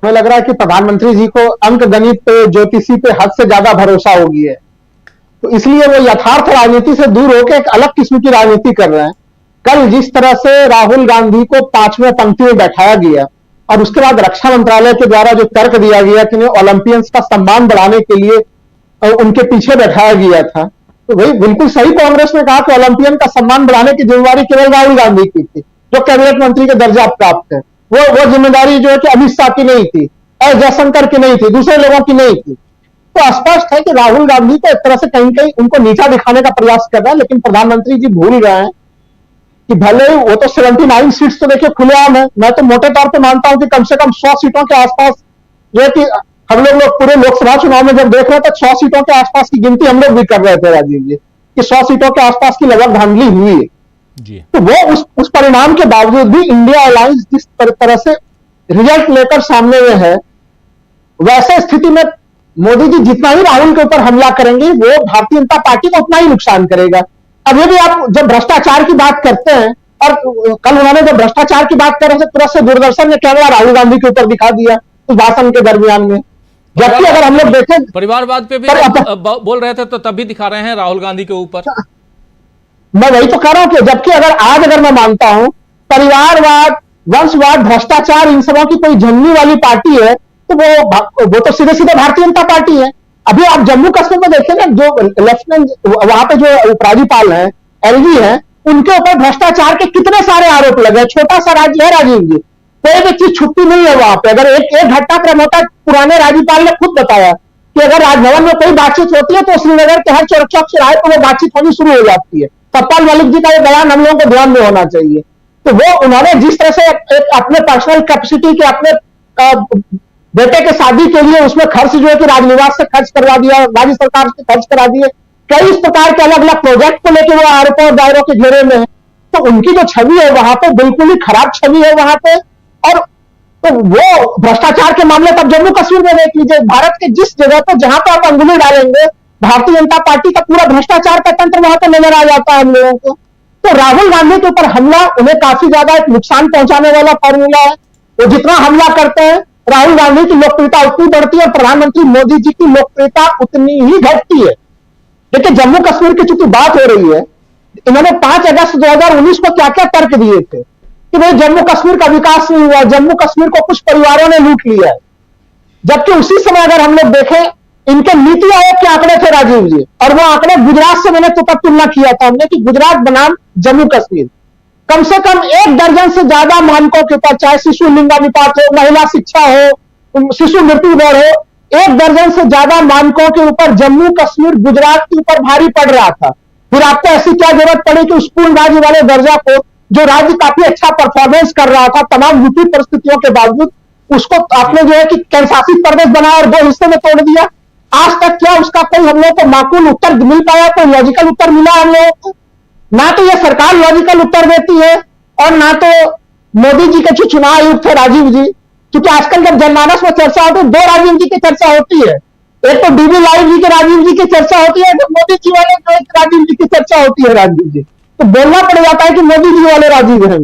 हमें लग रहा है कि प्रधानमंत्री जी को अंक गणित पे, ज्योतिषी पे हद से ज्यादा भरोसा हो गया है, तो इसलिए वो यथार्थ राजनीति से दूर होकर एक अलग किस्म की राजनीति कर रहे हैं। कल जिस तरह से राहुल गांधी को 5वें पंक्ति में बैठाया गया और उसके बाद रक्षा मंत्रालय के द्वारा जो तर्क दिया गया कि ओलंपियंस का सम्मान बढ़ाने के लिए उनके पीछे बैठाया गया था, तो वही बिल्कुल सही कांग्रेस ने कहा कि ओलंपियन का सम्मान बढ़ाने की जिम्मेदारी केवल राहुल गांधी की थी, जो कैबिनेट मंत्री के दर्जा प्राप्त है। वो जिम्मेदारी जो है कि अमित शाह की नहीं थी, एस जयशंकर की नहीं थी, दूसरे लोगों की नहीं थी। तो स्पष्ट है कि राहुल गांधी को एक तरह से कहीं कहीं उनको नीचा दिखाने का प्रयास कर रहा है, लेकिन प्रधानमंत्री जी भूल गए हैं कि भले ही वो तो 79 सीट्स तो देखिए खुलेआम है, मैं तो मोटे तौर पर मानता हूं कि कम से कम 100 सीटों के आसपास, जो कि हम लोग पूरे लोकसभा चुनाव में जब देख रहे थे 100 सीटों के आसपास की गिनती हम लोग भी कर रहे थे राजीव जी, कि 100 सीटों के आसपास की लगभग धांधली हुई है जी। तो वो उस परिणाम के बावजूद भी इंडिया अलायंस जिस तरह से रिजल्ट लेकर सामने में है, वैसे स्थिति में मोदी जी जितना ही राहुल के ऊपर हमला करेंगे वो भारतीय जनता पार्टी को उतना ही नुकसान करेगा। अब ये भी आप जब भ्रष्टाचार की बात करते हैं, और कल उन्होंने जब भ्रष्टाचार की बात कर रहे थे तुरंत से दूरदर्शन ने कैमरा राहुल गांधी के ऊपर दिखा दिया उस भाषण के दरमियान में, जबकि अगर हम लोग देखें परिवारवाद पे भी बोल रहे थे तो तब भी दिखा रहे हैं राहुल गांधी के ऊपर। मैं वही तो कह रहा हूं कि जबकि अगर मैं मानता हूं परिवारवाद, वंशवाद, भ्रष्टाचार इन सबों की कोई झंडी वाली पार्टी है तो वो तो सीधे सीधे भारतीय जनता पार्टी है। अभी आप जम्मू कश्मीर में देखें ना, जो लेफ्टिनेंट वहां पे जो उपराज्यपाल हैं, एलजी हैं, उनके ऊपर भ्रष्टाचार के कितने सारे आरोप लगे। छोटा सा राज्य है राजीव जी, कोई भी चीज छुट्टी नहीं है वहां पे। अगर एक घटनाक्रम होता है, पुराने राज्यपाल ने खुद बताया कि अगर राजभवन में कोई बातचीत होती है तो श्रीनगर के हर चौक चौराहे पर वो बातचीत होनी शुरू हो जाती है। सतपाल मलिक जी का ये बयान हम लोगों को ध्यान में होना चाहिए। तो वो उन्होंने जिस तरह से अपने पर्सनल कैपेसिटी के अपने बेटे के शादी के लिए उसमें खर्च जो है कि राजनिवास से खर्च करवा दिया, राज्य सरकार से खर्च करा दिए, कई इस प्रकार के अलग अलग प्रोजेक्ट को लेकर वो आरोपों और दायरों के घेरे में है। तो उनकी जो छवि है वहां पे बिल्कुल ही खराब छवि है वहां पे। और तो वो भ्रष्टाचार के मामले तब जम्मू कश्मीर में देख लीजिए, भारत के जिस जगह पर जहां पर आप अंगुली डालेंगे भारतीय जनता पार्टी का पूरा भ्रष्टाचार का तंत्र वहां पर नजर आ जाता है हम लोगों को। तो राहुल गांधी के ऊपर हमला उन्हें काफी ज्यादा एक नुकसान पहुंचाने वाला फॉर्मूला है। वो जितना हमला करते हैं राहुल गांधी की लोकप्रियता उतनी बढ़ती है और प्रधानमंत्री मोदी जी की लोकप्रियता उतनी ही घटती है। देखिए जम्मू कश्मीर की चूंकि बात हो रही है, इन्होंने 5 अगस्त 2019 को क्या क्या तर्क दिए थे कि भाई जम्मू कश्मीर का विकास नहीं हुआ, जम्मू कश्मीर को कुछ परिवारों ने लूट लिया है। जबकि उसी समय अगर हम लोग देखें, इनके नीति आयोग के आंकड़े थे राजीव जी, और वो आंकड़े गुजरात से मैंने तुलना किया था हमने कि गुजरात बनाम जम्मू कश्मीर कम से कम 1 दर्जन से ज्यादा मानकों के ऊपर, चाहे शिशु लिंगानुपात हो, महिला शिक्षा हो, शिशु मृत्यु दर हो, 1 दर्जन से ज्यादा मानकों के ऊपर जम्मू कश्मीर गुजरात के ऊपर भारी पड़ रहा था। फिर आपको ऐसी क्या जरूरत पड़ी कि उस पूर्ण राज्य वाले दर्जा को, जो राज्य काफी अच्छा परफॉर्मेंस कर रहा था तमाम विपरीत परिस्थितियों के बावजूद, उसको आपने जो है कि केंद्रशासित प्रदेश बनाया और 2 हिस्से में तोड़ दिया। आज तक क्या उसका कोई हम लोग को माकूल उत्तर मिल पाया, कोई लॉजिकल उत्तर मिला हम लोगों को? ना तो यह सरकार लॉजिकल उत्तर देती है और ना तो मोदी जी के जो चुनाव आयुक्त है राजीव जी, क्योंकि आजकल जब जनमानस में चर्चा होती है 2 राजीव जी की चर्चा होती है। एक तो डीबी लाल जी के राजीव जी की चर्चा होती है, जब मोदी जी वाले जो एक राजीव जी की चर्चा होती है राजीव जी, तो बोलना पड़ जाता है कि मोदी जी वाले राजीव हैं।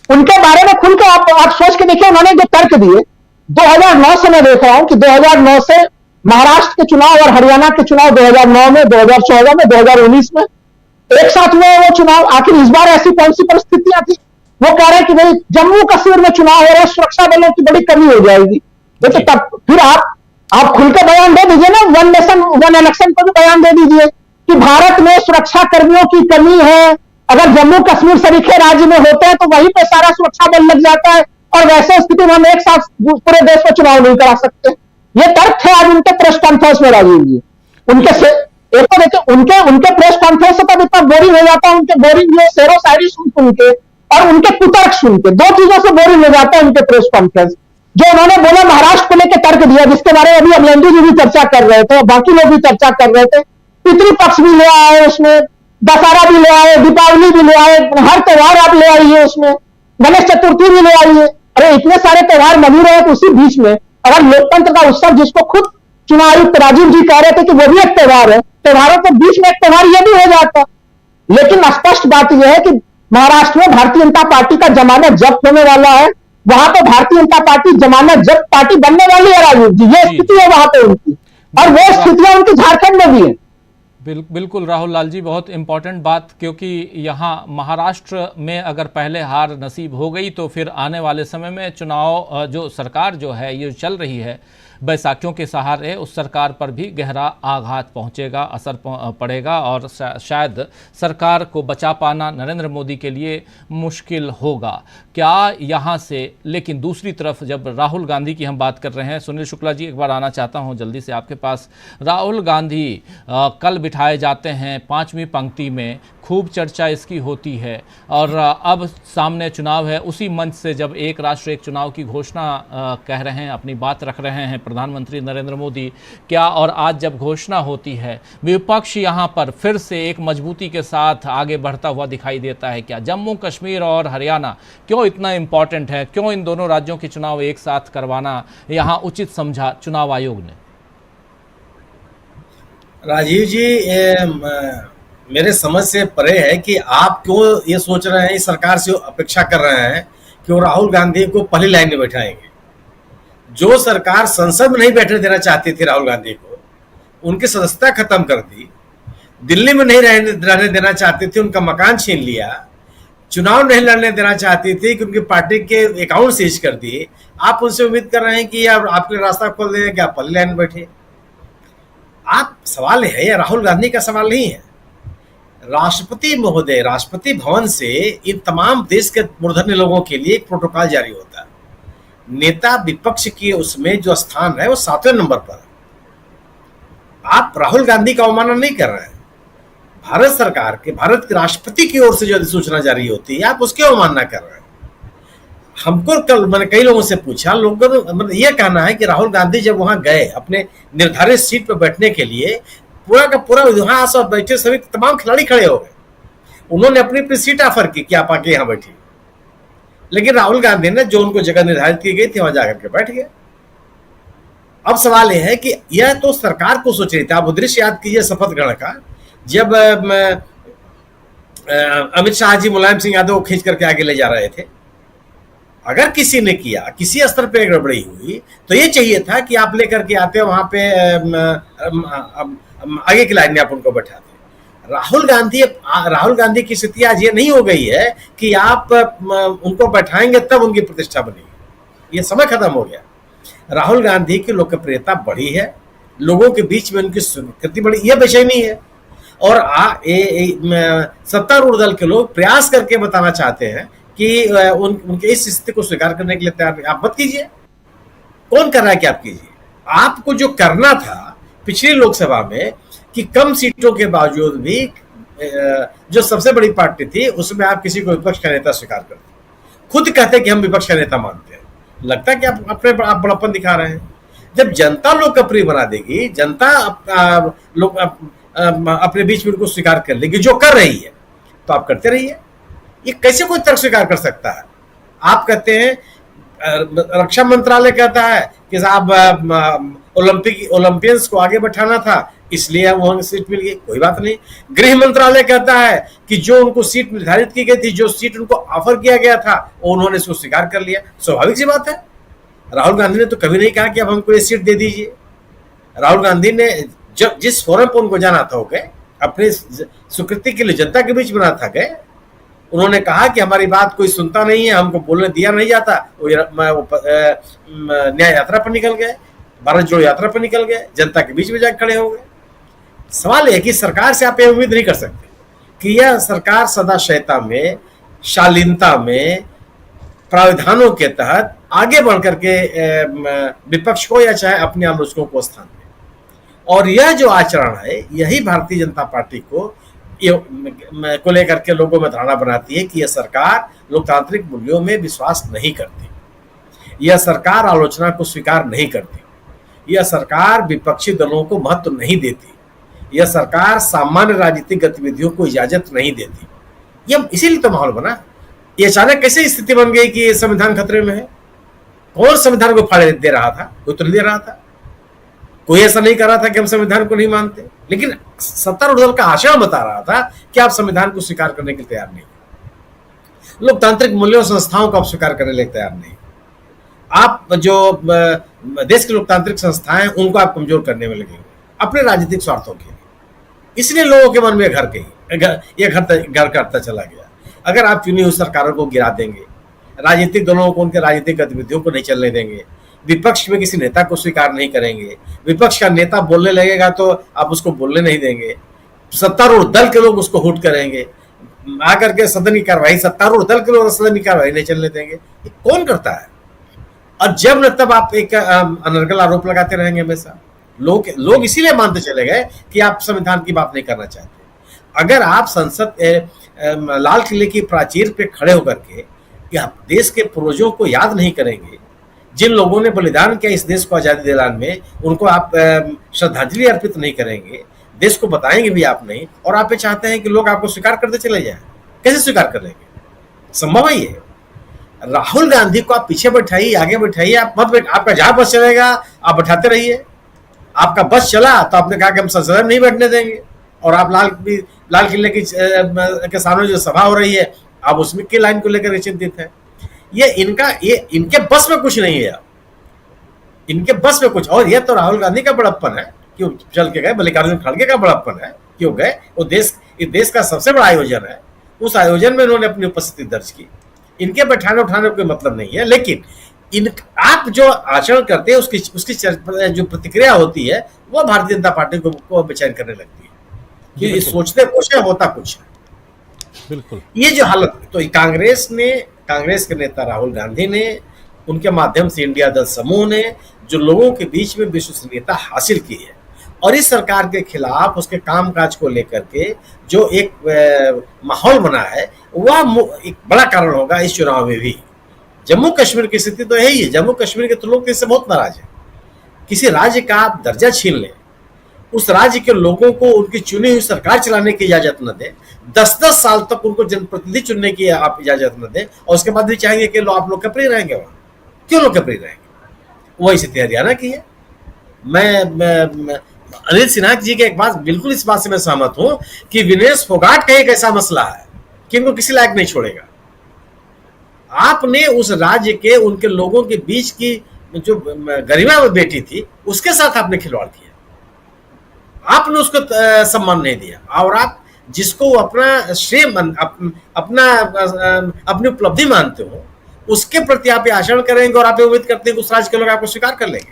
उनके बारे में खुलकर आप सोच के देखिए, उन्होंने जो तर्क दिए 2009 से मैं देख रहा हूं कि 2009 से महाराष्ट्र के चुनाव और हरियाणा के चुनाव 2009 में, 2014 में, 2019 में एक साथ में वो चुनाव, आखिर इस बार ऐसी कौन सी परिस्थितियां थी? वो कह रहे हैं कि भाई जम्मू कश्मीर में चुनाव हो रहा है, सुरक्षा बलों की बड़ी कमी हो जाएगी। तो तब फिर आप खुल के बयान दे दीजिए ना, 1 नेशन 1 इलेक्शन को भी बयान दे दीजिए कि भारत में सुरक्षा कर्मियों की कमी है। अगर जम्मू कश्मीर सरीखे राज्य में होते हैं तो वहीं पे सारा सुरक्षा बल लग जाता है और वैसे स्थिति में हम एक साथ पूरे देश में चुनाव नहीं करा सकते। ये तर्क थे आज उनके प्रेस कॉन्फ्रेंस में राजीव जी। एक तो देखिए उनके प्रेस कॉन्फ्रेंस से तब इतना बोरिंग हो जाता है, उनके बोरिंग जो शेरो शायरी सुन के और उनके कुतर्क सुन के, 2 चीजों से बोरिंग हो जाता है उनके प्रेस कॉन्फ्रेंस। जो उन्होंने बोला महाराष्ट्र को लेकर करके दिया, जिसके बारे में अभी अमलेंदु जी भी चर्चा कर रहे थे, बाकी लोग भी चर्चा कर रहे थे। पितृपक्ष भी ले आए उसमें, दशहरा भी ले आए, दीपावली भी ले आए, हर त्योहार आप ले आइए उसमें, गणेश चतुर्थी भी ले आइए। अरे इतने सारे त्योहार मनी रहे तो उसी बीच में अगर लोकतंत्र का उत्सव, जिसको खुद चुनाव आयुक्त राजीव जी कह रहे थे कि वो भी एक त्योहार है, त्योहारों के बीच में एक त्योहार यह भी हो जाता। लेकिन स्पष्ट बात यह है कि महाराष्ट्र में भारतीय जनता पार्टी का जमानत जब्त होने वाला है, वहां पे भारतीय जनता पार्टी जमानत जब्त पार्टी बनने वाली है राजीव जी, ये स्थिति है वहां पे उनकी, और वो स्थितियां उनकी झारखंड में भी है। बिल्कुल राहुल लाल जी, बहुत इंपॉर्टेंट बात, क्योंकि यहाँ महाराष्ट्र में अगर पहले हार नसीब हो गई तो फिर आने वाले समय में चुनाव, जो सरकार जो है ये चल रही है बैसाखियों के सहारे, उस सरकार पर भी गहरा आघात पहुंचेगा, असर पड़ेगा और शायद सरकार को बचा पाना नरेंद्र मोदी के लिए मुश्किल होगा क्या यहाँ से। लेकिन दूसरी तरफ जब राहुल गांधी की हम बात कर रहे हैं, सुनील शुक्ला जी एक बार आना चाहता हूँ जल्दी से आपके पास। राहुल गांधी कल बिठाए जाते हैं 5वीं पंक्ति में, खूब चर्चा इसकी होती है, और अब सामने चुनाव है, उसी मंच से जब एक राष्ट्र एक चुनाव की घोषणा कह रहे हैं, अपनी बात रख रहे हैं प्रधानमंत्री नरेंद्र मोदी, क्या और आज जब घोषणा होती है विपक्ष यहाँ पर फिर से एक मजबूती के साथ आगे बढ़ता हुआ दिखाई देता है क्या? जम्मू कश्मीर और हरियाणा क्यों इतना इम्पॉर्टेंट है, क्यों इन दोनों राज्यों के चुनाव एक साथ करवाना यहाँ उचित समझा चुनाव आयोग ने? राजीव जी, मेरे समझ से परे है कि आप क्यों ये सोच रहे हैं, इस सरकार से अपेक्षा कर रहे हैं कि वो राहुल गांधी को पहली लाइन में बैठाएंगे। जो सरकार संसद में नहीं बैठने देना चाहती थी राहुल गांधी को, उनकी सदस्यता खत्म कर दी, दिल्ली में नहीं रहने देना चाहती थी, उनका मकान छीन लिया, चुनाव नहीं लड़ने देना चाहती थी कि उनकी पार्टी के अकाउंट सीज कर दिए। आप उनसे उम्मीद कर रहे हैं कि अब आपके रास्ता खोल देंगे कि आप पहली लाइन में बैठे। आप सवाल है, यह राहुल गांधी का सवाल नहीं है। राष्ट्रपति महोदय, राष्ट्रपति भवन से इन तमाम देश के मूर्धन्य लोगों के लिए एक प्रोटोकॉल जारी होता है। नेता विपक्ष की उसमें जो स्थान है वो 7वें नंबर पर है। आप राहुल गांधी का अवमानना नहीं कर रहे हैं। भारत सरकार के, भारत के राष्ट्रपति की ओर से जो अधिसूचना जारी होती है आप उसकी अवमानना कर रहे हैं। हमको कल मैंने कई लोगों से पूछा, लोगों का मतलब यह कहना है कि राहुल गांधी जब वहां गए अपने निर्धारित सीट पर बैठने के लिए, पूरा का पूरा वहां सब बैठे सभी तमाम खिलाड़ी खड़े हो गए, उन्होंने अपनी अपनी सीट ऑफर की कि आप आके यहाँ बैठिए, लेकिन राहुल गांधी ने जो उनको जगह निर्धारित की गई थी वहां जाकर के बैठ गए। अब सवाल यह है कि यह तो सरकार को सोच रही थी। आप दृश्य याद कीजिए शपथ ग्रहण का, जब अमित शाह जी मुलायम सिंह यादव को खींच करके आगे ले जा रहे थे। अगर किसी ने किया, किसी स्तर पे गड़बड़ी हुई, तो ये चाहिए था कि आप लेकर के आते वहां पे आगे की लाइन में आप उनको बैठाते। राहुल गांधी की स्थिति आज ये नहीं हो गई है कि आप उनको बैठाएंगे तब उनकी प्रतिष्ठा बनेगी, ये समय खत्म हो गया। राहुल गांधी की लोकप्रियता बढ़ी है, लोगों के बीच में उनकी स्वीकृति बढ़ी, यह विषय नहीं है। और सत्तारूढ़ दल के लोग प्रयास करके बताना चाहते हैं कि उनके इस स्थिति को स्वीकार करने के लिए तैयार। आप मत कीजिए, कौन कर रहा है कि आप कीजिए। आपको जो करना था पिछली लोकसभा में कि कम सीटों के बावजूद भी जो सबसे बड़ी पार्टी थी उसमें आप किसी को विपक्ष का नेता स्वीकार करते, खुद कहते कि हम विपक्ष का नेता मानते हैं। लगता है कि आप बड़प्पन दिखा रहे हैं। जब जनता लोकप्रिय बना देगी, जनता अपने बीच में उनको स्वीकार कर लेगी जो कर रही है, तो आप करते रहिए। ये कैसे कोई तर्क स्वीकार कर सकता है? आप कहते हैं, रक्षा मंत्रालय कहता है कि साहब ओलंपियंस को आगे बैठाना था इसलिए वहां सीट मिल गई, कोई बात नहीं। गृह मंत्रालय कहता है कि जो उनको सीट निर्धारित की गई थी, जो सीट उनको ऑफर किया गया था, उन्होंने इसको स्वीकार कर लिया, स्वाभाविक सी बात है। राहुल गांधी ने तो कभी नहीं कहा कि अब हमको ये सीट दे दीजिए। राहुल गांधी ने जब जिस फोरम पर उनको जाना था, हो गए, अपनी स्वीकृति के लिए जनता के बीच बना था गए। उन्होंने कहा कि हमारी बात कोई सुनता नहीं है, हमको बोलने दिया नहीं जाता। वो न्याय यात्रा पर निकल गए, भारत जोड़ो यात्रा पर निकल गए, जनता के बीच में जाकर खड़े हो गए। सवाल है कि सरकार से आप ये उम्मीद नहीं कर सकते कि यह सरकार सदाशयता में, शालीनता में, प्रावधानों के तहत आगे बढ़ करके विपक्ष को या चाहे अपने आलोचकों को स्थान दे। और यह जो आचरण है, यही भारतीय जनता पार्टी को लेकर के लोगों में धारणा बनाती है कि यह सरकार लोकतांत्रिक मूल्यों में विश्वास नहीं करती, यह सरकार आलोचना को स्वीकार नहीं करती। यह सरकार विपक्षी दलों को महत्व नहीं देती, यह सरकार सामान्य राजनीतिक गतिविधियों को इजाजत नहीं देती। यह इसीलिए तो माहौल बना। ये अचानक कैसे स्थिति बन गई कि संविधान खतरे में है? कौन संविधान को फाड़े दे रहा था? कोई तो नहीं दे रहा था। कोई ऐसा नहीं कर रहा था कि हम संविधान को नहीं मानते, लेकिन सत्तारूढ़ दल का आचरण बता रहा था कि आप संविधान को स्वीकार करने के लिए तैयार नहीं, लोकतांत्रिक मूल्यों और संस्थाओं को आप स्वीकार करने के लिए तैयार नहीं, आप जो देश की लोकतांत्रिक संस्थाएं उनको आप कमजोर करने में लगे अपने राजनीतिक स्वार्थों के लिए। इसलिए लोगों के मन में घर करता चला गया। अगर आप चुनी हुई सरकारों को गिरा देंगे, राजनीतिक दलों को उनके राजनीतिक गतिविधियों को नहीं चलने देंगे, विपक्ष में किसी नेता को स्वीकार नहीं करेंगे, विपक्ष का नेता बोलने लगेगा तो आप उसको बोलने नहीं देंगे, सत्तारूढ़ दल के लोग उसको हुट करेंगे, आकर के सदन की कार्रवाई, सत्तारूढ़ दल के लोग सदन की कार्रवाई नहीं चलने देंगे। ये कौन करता है? और जब न तब आप एक अनर्गल आरोप लगाते रहेंगे हमेशा। लोग इसीलिए मानते चले गए कि आप संविधान की बात नहीं करना चाहते। अगर आप संसद लाल किले की प्राचीर पे खड़े होकर के कि आप देश के पूर्वजों को याद नहीं करेंगे, जिन लोगों ने बलिदान किया इस देश को आजादी दिलाने में, उनको आप श्रद्धांजलि अर्पित नहीं करेंगे, देश को बताएंगे भी आप नहीं, और आप ये चाहते हैं कि लोग आपको स्वीकार करते चले जाएं, कैसे स्वीकार कर लेंगे? संभव है ये? राहुल गांधी को आप पीछे बैठाइए, आगे बैठाइए, आप मत आपका जहां बस चलेगा आप बैठाते रहिए। आपका बस चला तो आपने कहा कि हम संसद में नहीं बैठने देंगे, और आप लाल किले के सामने जो सभा हो रही है आप उसमें की लाइन को लेकर चिंतित है। ये इनके बस में कुछ नहीं है, इनके बस में कुछ। और ये तो राहुल गांधी का बड़प्पन है, क्यों चल के गए, मल्लिकार्जुन खड़गे का बड़प्पन है, क्यों गए? वो इस देश का सबसे बड़ा आयोजन है, उस आयोजन में इन्होंने अपनी उपस्थिति दर्ज की। इनके बैठाने उठाने कोई मतलब नहीं है, लेकिन आप जो आचरण करते हैं उसकी जो प्रतिक्रिया होती है वो भारतीय जनता पार्टी को बेचैन करने लगती है कि सोचते कुछ है, होता कुछ है। बिल्कुल। ये जो हालत, तो कांग्रेस के नेता राहुल गांधी ने, उनके माध्यम से इंडिया दल समूह ने जो लोगों के बीच में विश्वसनीयता हासिल की है, और इस सरकार के खिलाफ उसके कामकाज को लेकर के जो एक माहौल बना है, वह एक बड़ा कारण होगा इस चुनाव में भी। जम्मू कश्मीर की स्थिति तो है ही है, जम्मू कश्मीर के तो लोग इससे बहुत नाराज है। किसी राज्य का आप दर्जा छीन लें, उस राज्य के लोगों को उनकी चुनी हुई सरकार चलाने की इजाजत न दें, 10-10 साल तक उनको जनप्रतिनिधि चुनने की आप इजाजत न दें, और उसके बाद भी चाहेंगे कि आप लोग कपरी रहेंगे वहां। क्यों लोग कपरी रहेंगे? वही स्थिति हरियाणा की है। मैं अनिल सिन्हा जी के एक बात, बिल्कुल इस बात से मैं सहमत हूं कि विनेश फोगाट का एक ऐसा मसला है कि इनको किसी लायक नहीं छोड़ेगा। आपने उस राज्य के उनके लोगों के बीच की जो गरिमा बेटी थी उसके साथ आपने खिलवाड़ किया, आपने उसको सम्मान नहीं दिया, और आप जिसको अपना श्रेय अपनी उपलब्धि मानते हो उसके प्रति आप आचरण करेंगे और आप उम्मीद करते हैं कि उस राज्य के लोग आपको स्वीकार कर लेंगे।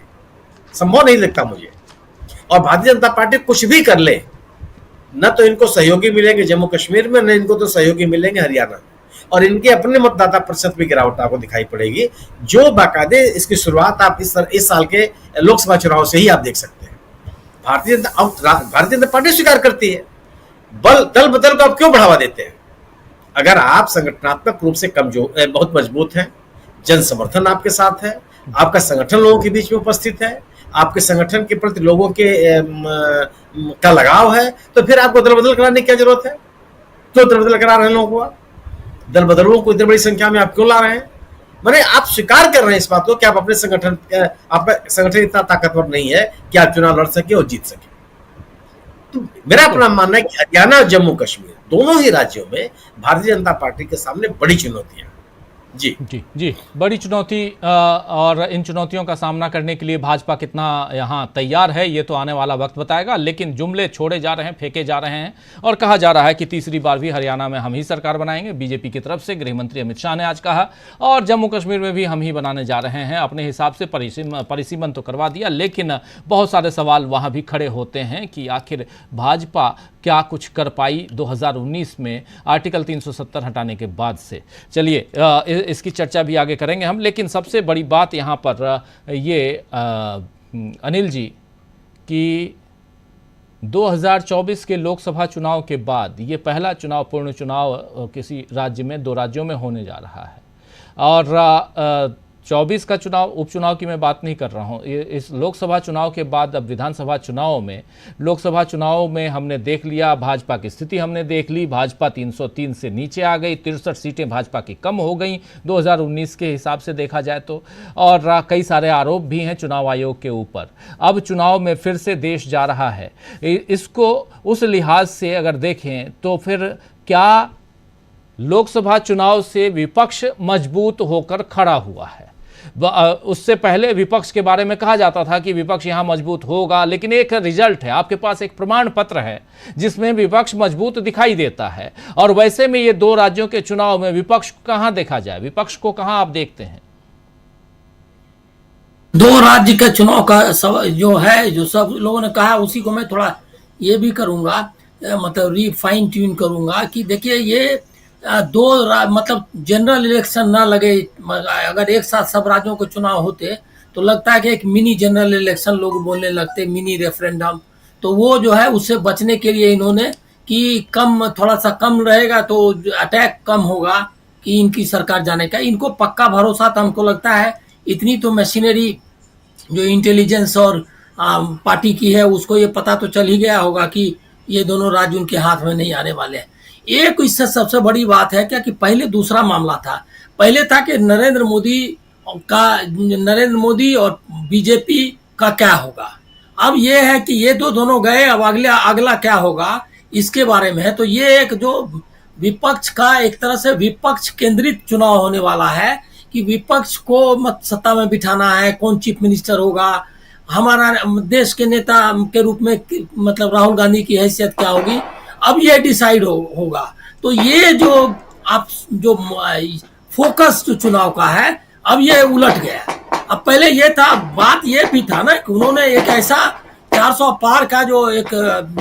संभव नहीं लगता मुझे। और भारतीय जनता पार्टी कुछ भी कर ले, न तो इनको सहयोगी मिलेंगे जम्मू कश्मीर में, न इनको तो सहयोगी मिलेंगे हरियाणा में, और इनके अपने मतदाता प्रतिशत में गिरावट आपको दिखाई पड़ेगी, जो बाकायदे इसकी शुरुआत आप इस साल के लोकसभा चुनाव से ही आप देख सकते हैं। भारतीय जनता पार्टी स्वीकार करती है, दल बदल को आप क्यों बढ़ावा देते हैं? अगर आप संगठनात्मक रूप से कमजोर, बहुत मजबूत हैं, जन समर्थन आपके साथ है, आपका संगठन लोगों के बीच में उपस्थित है, आपके संगठन के प्रति लोगों के का लगाव है, तो फिर आपको दल बदल कराने की क्या जरूरत है? क्यों दल बदल करा रहे हैं लोगों को? दल बदलों को इतनी बड़ी संख्या में आप क्यों ला रहे हैं? माने आप स्वीकार कर रहे हैं इस बात को कि आप अपने संगठन, आपका संगठन इतना ताकतवर नहीं है कि आप चुनाव लड़ सके और जीत सके। तो मेरा अपना मानना है कि हरियाणा और जम्मू कश्मीर दोनों ही राज्यों में भारतीय जनता पार्टी के सामने बड़ी चुनौतियां। जी बड़ी चुनौती, और इन चुनौतियों का सामना करने के लिए भाजपा कितना यहाँ तैयार है ये तो आने वाला वक्त बताएगा। लेकिन जुमले छोड़े जा रहे हैं, फेंके जा रहे हैं, और कहा जा रहा है कि तीसरी बार भी हरियाणा में हम ही सरकार बनाएंगे। बीजेपी की तरफ से गृह मंत्री अमित शाह ने आज कहा, और जम्मू कश्मीर में भी हम ही बनाने जा रहे हैं। अपने हिसाब से परिसीमन तो करवा दिया, लेकिन बहुत सारे सवाल वहाँ भी खड़े होते हैं कि आखिर भाजपा क्या कुछ कर पाई 2019 में आर्टिकल 370 हटाने के बाद से। चलिए इसकी चर्चा भी आगे करेंगे हम, लेकिन सबसे बड़ी बात यहाँ पर ये अनिल जी कि 2024 के लोकसभा चुनाव के बाद ये पहला पूर्ण चुनाव किसी राज्य में, 2 राज्यों में होने जा रहा है, और 24 का चुनाव, उपचुनाव की मैं बात नहीं कर रहा हूं, इस लोकसभा चुनाव के बाद अब विधानसभा चुनाव में, लोकसभा चुनाव में हमने देख लिया भाजपा की स्थिति, हमने देख ली भाजपा 303 से नीचे आ गई, 63 सीटें भाजपा की कम हो गई 2019 के हिसाब से देखा जाए तो, और कई सारे आरोप भी हैं चुनाव आयोग के ऊपर। अब चुनाव में फिर से देश जा रहा है, इसको उस लिहाज से अगर देखें तो फिर क्या लोकसभा चुनाव से विपक्ष मजबूत होकर खड़ा हुआ है? उससे पहले विपक्ष के बारे में कहा जाता था कि विपक्ष यहां मजबूत होगा, लेकिन एक रिजल्ट है, आपके पास एक प्रमाण पत्र है जिसमें विपक्ष मजबूत दिखाई देता है। और वैसे में ये दो राज्यों के चुनाव में विपक्ष कहां देखा जाए, विपक्ष को कहां आप देखते हैं? दो राज्य के चुनाव का जो है, जो सब लोगों ने कहा, उसी को मैं थोड़ा ये भी करूंगा, मतलब रिफाइन ट्यून करूंगा कि देखिए ये मतलब जनरल इलेक्शन ना लगे, अगर एक साथ सब राज्यों के चुनाव होते तो लगता है कि एक मिनी जनरल इलेक्शन लोग बोलने लगते, मिनी रेफरेंडम। तो वो जो है उससे बचने के लिए इन्होंने कि कम, थोड़ा सा कम रहेगा तो अटैक कम होगा कि इनकी सरकार जाने का। इनको पक्का भरोसा था, हमको लगता है इतनी तो मशीनरी जो इंटेलिजेंस और पार्टी की है उसको ये पता तो चल ही गया होगा कि ये दोनों राज्य उनके हाथ में नहीं आने वाले हैं। एक इससे सबसे बड़ी बात है क्या कि पहले दूसरा मामला था, पहले था कि नरेंद्र मोदी और बीजेपी का क्या होगा। अब ये है कि ये दोनों गए, अब अगला क्या होगा इसके बारे में है। तो ये एक जो विपक्ष का एक तरह से विपक्ष केंद्रित चुनाव होने वाला है कि विपक्ष को मत सत्ता में बिठाना है, कौन चीफ मिनिस्टर होगा, हमारा देश के नेता के रूप में मतलब राहुल गांधी की हैसियत क्या होगी, अब ये डिसाइड होगा। तो ये जो आप जो फोकस जो चुनाव का है अब ये उलट गया। अब पहले ये था, बात ये भी था ना कि उन्होंने एक ऐसा 400 पार का जो एक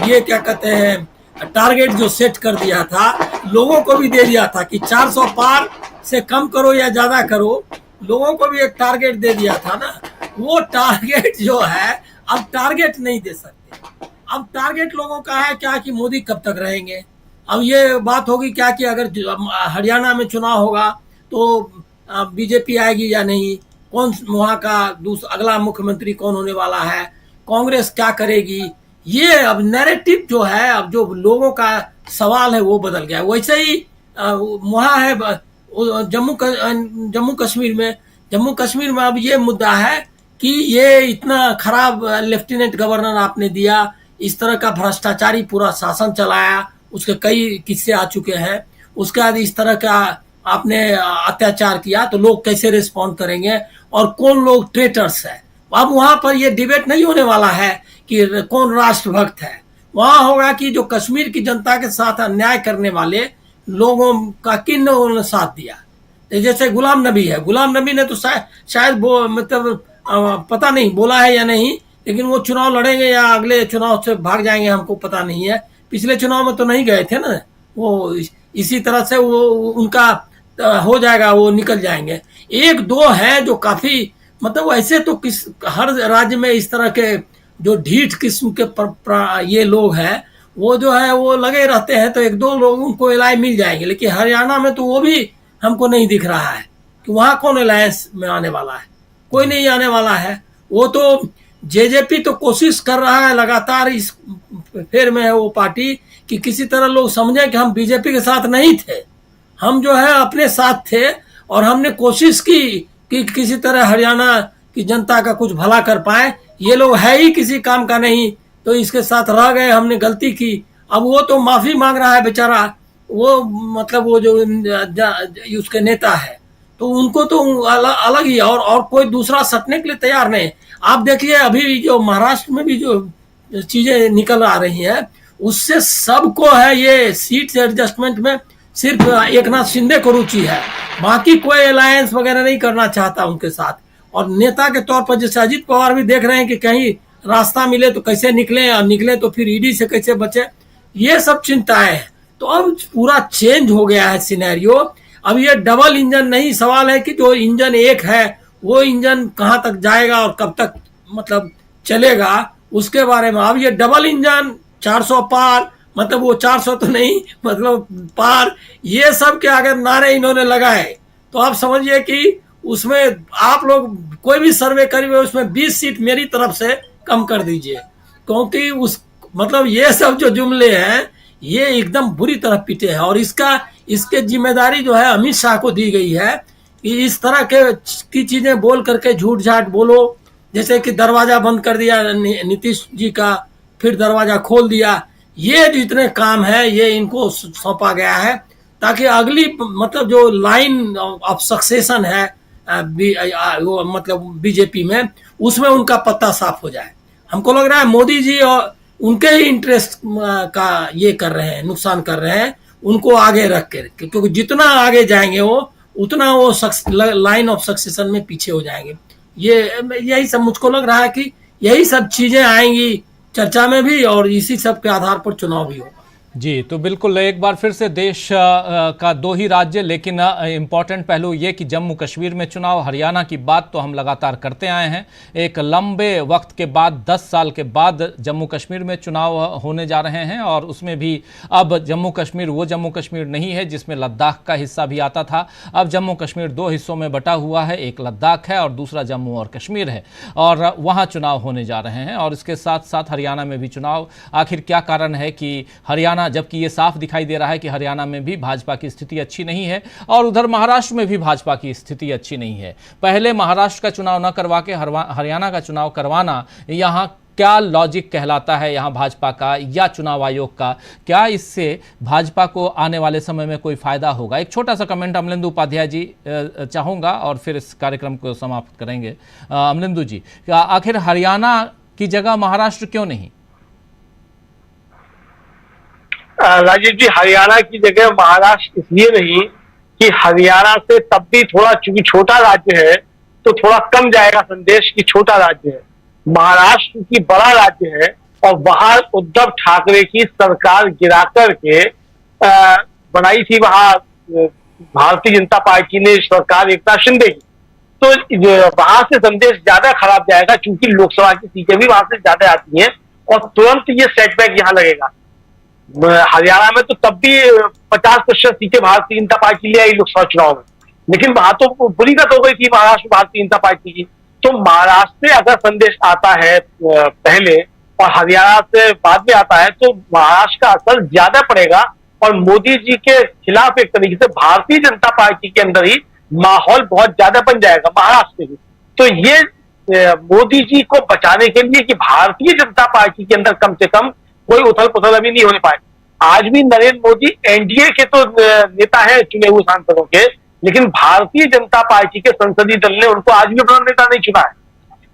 ये क्या कहते हैं टारगेट जो सेट कर दिया था, लोगों को भी दे दिया था कि 400 पार से कम करो या ज्यादा करो, लोगों को भी एक टारगेट दे दिया था ना। वो टारगेट जो है अब टारगेट नहीं दे सकते। अब टारगेट लोगों का है क्या कि मोदी कब तक रहेंगे। अब ये बात होगी क्या कि अगर हरियाणा में चुनाव होगा तो बीजेपी आएगी या नहीं, कौन वहां का अगला मुख्यमंत्री कौन होने वाला है, कांग्रेस क्या करेगी, ये अब नैरेटिव जो है, अब जो लोगों का सवाल है वो बदल गया। वैसे ही वहां है जम्मू कश्मीर में अब ये मुद्दा है कि ये इतना खराब लेफ्टिनेंट गवर्नर आपने दिया, इस तरह का भ्रष्टाचारी पूरा शासन चलाया, उसके कई किस्से आ चुके हैं, उसके बाद इस तरह का आपने अत्याचार किया, तो लोग कैसे रिस्पॉन्ड करेंगे और कौन लोग ट्रेटर्स है। अब वहां पर ये डिबेट नहीं होने वाला है कि कौन राष्ट्रभक्त है, वहां होगा कि जो कश्मीर की जनता के साथ अन्याय करने वाले लोगों का किन लोगों ने साथ दिया। जैसे गुलाम नबी है, गुलाम नबी ने तो शायद मतलब पता नहीं बोला है या नहीं, लेकिन वो चुनाव लड़ेंगे या अगले चुनाव से भाग जाएंगे हमको पता नहीं है। पिछले चुनाव में तो नहीं गए थे ना, वो इसी तरह से वो उनका हो जाएगा, वो निकल जाएंगे। एक दो है जो काफी मतलब ऐसे तो हर राज्य में इस तरह के जो ढीठ किस्म के ये लोग हैं वो जो है वो लगे रहते हैं, तो एक दो लोगों को एलाय मिल जाएंगे। लेकिन हरियाणा में तो वो भी हमको नहीं दिख रहा है कि वहां कौन अलायंस में आने वाला है, कोई नहीं आने वाला है। वो तो जेजेपी तो कोशिश कर रहा है लगातार, इस फेर में है वो पार्टी कि किसी तरह लोग समझे कि हम बीजेपी के साथ नहीं थे, हम जो है अपने साथ थे और हमने कोशिश की कि किसी तरह हरियाणा की जनता का कुछ भला कर पाए। ये लोग है ही किसी काम का नहीं, तो इसके साथ रह गए, हमने गलती की। अब वो तो माफी मांग रहा है बेचारा, वो मतलब वो जो उसके नेता है, तो उनको तो अलग ही, और कोई दूसरा सटने के लिए तैयार नहीं। आप देखिए अभी जो महाराष्ट्र में भी जो चीजें निकल आ रही हैं, उससे सबको है ये सीट एडजस्टमेंट में सिर्फ एकनाथ शिंदे को रुचि है, बाकी कोई अलायंस वगैरह नहीं करना चाहता उनके साथ। और नेता के तौर पर जैसे अजीत पवार भी देख रहे हैं कि कहीं रास्ता मिले तो कैसे निकले, और निकले तो फिर ईडी से कैसे बचे, ये सब चिंताएं हैं। तो अब पूरा चेंज हो गया है सिनेरियो। अब ये डबल इंजन नहीं, सवाल है कि जो इंजन एक है वो इंजन कहां तक जाएगा और कब तक मतलब चलेगा, उसके बारे में। अब ये डबल इंजन 400 पार, मतलब वो 400 तो नहीं, मतलब पार, ये सब के अगर नारे इन्होंने लगाए तो आप समझिए कि उसमें आप लोग कोई भी सर्वे करिए, उसमें 20 सीट मेरी तरफ से कम कर दीजिए, क्योंकि उस मतलब ये सब जो जुमले हैं ये एकदम बुरी तरह पीटे हैं। और इसके जिम्मेदारी जो है अमित शाह को दी गई है कि इस तरह की चीजें बोल करके झूठ झाट बोलो, जैसे कि दरवाजा बंद कर दिया नीतीश जी का, फिर दरवाजा खोल दिया। ये जितने काम है ये इनको सौंपा गया है ताकि अगली मतलब जो लाइन ऑफ सक्सेशन है वो मतलब बीजेपी में, उसमें उनका पत्ता साफ हो जाए। हमको लग रहा है मोदी जी और उनके ही इंटरेस्ट का ये कर रहे हैं, नुकसान कर रहे हैं उनको आगे रख के, क्योंकि जितना आगे जाएंगे वो उतना वो लाइन ऑफ सक्सेशन में पीछे हो जाएंगे। यही सब मुझको लग रहा है कि यही सब चीजें आएंगी चर्चा में भी, और इसी सब के आधार पर चुनाव भी होगा। जी, तो बिल्कुल एक बार फिर से देश का 2 ही राज्य, लेकिन इम्पॉर्टेंट पहलू ये कि जम्मू कश्मीर में चुनाव, हरियाणा की बात तो हम लगातार करते आए हैं। एक लंबे वक्त के बाद 10 साल के बाद जम्मू कश्मीर में चुनाव होने जा रहे हैं, और उसमें भी अब जम्मू कश्मीर वो जम्मू कश्मीर नहीं है जिसमें लद्दाख का हिस्सा भी आता था। अब जम्मू कश्मीर 2 हिस्सों में बटा हुआ है, एक लद्दाख है और दूसरा जम्मू और कश्मीर है, और वहाँ चुनाव होने जा रहे हैं। और इसके साथ साथ हरियाणा में भी चुनाव। आखिर क्या कारण है कि हरियाणा, जबकि ये साफ दिखाई दे रहा है कि हरियाणा में भी भाजपा की स्थिति अच्छी नहीं है, और उधर महाराष्ट्र में भी भाजपा की स्थिति अच्छी नहीं है। पहले महाराष्ट्र का चुनाव न करवा के हरियाणा का चुनाव करवाना, यहाँ क्या लॉजिक कहलाता है यहाँ भाजपा का या चुनाव आयोग का? क्या इससे भाजपा को आने वाले समय में कोई फायदा होगा? एक छोटा सा कमेंट अमलेंदु उपाध्याय जी चाहूंगा और फिर इस कार्यक्रम को समाप्त करेंगे। अमलेंदु जी, आखिर हरियाणा की जगह महाराष्ट्र क्यों नहीं? राजीव जी, हरियाणा की जगह महाराष्ट्र इसलिए नहीं कि हरियाणा से तब भी थोड़ा, चूंकि छोटा राज्य है तो थोड़ा कम जाएगा संदेश कि छोटा राज्य है। महाराष्ट्र की बड़ा राज्य है और वहां उद्धव ठाकरे की सरकार गिरा करके बनाई थी वहां भारतीय जनता पार्टी ने सरकार एकनाथ शिंदे की, तो वहां से संदेश ज्यादा खराब जाएगा, चूंकि लोकसभा की सीटें भी वहां से ज्यादा आती हैं और तुरंत ये सेटबैक यहाँ लगेगा। हरियाणा में तो तब भी 50% सीटें भारतीय जनता पार्टी ले आई लोकसभा चुनाव में, लेकिन वहां तो बुरी गत हो गई थी महाराष्ट्र भारतीय जनता पार्टी की। तो महाराष्ट्र से अगर संदेश आता है पहले और हरियाणा से बाद में आता है तो महाराष्ट्र का असर ज्यादा पड़ेगा, और मोदी जी के खिलाफ एक तरीके से भारतीय जनता पार्टी के अंदर ही माहौल बहुत ज्यादा बन जाएगा महाराष्ट्र में। तो ये मोदी जी को बचाने के लिए कि भारतीय जनता पार्टी के अंदर कम से कम कोई उथल पुथल अभी नहीं होने पाए। आज भी नरेंद्र मोदी एनडीए के तो नेता है चुने हुए सांसदों के, लेकिन भारतीय जनता पार्टी के संसदीय दल ने उनको आज भी अपना नेता नहीं चुना है।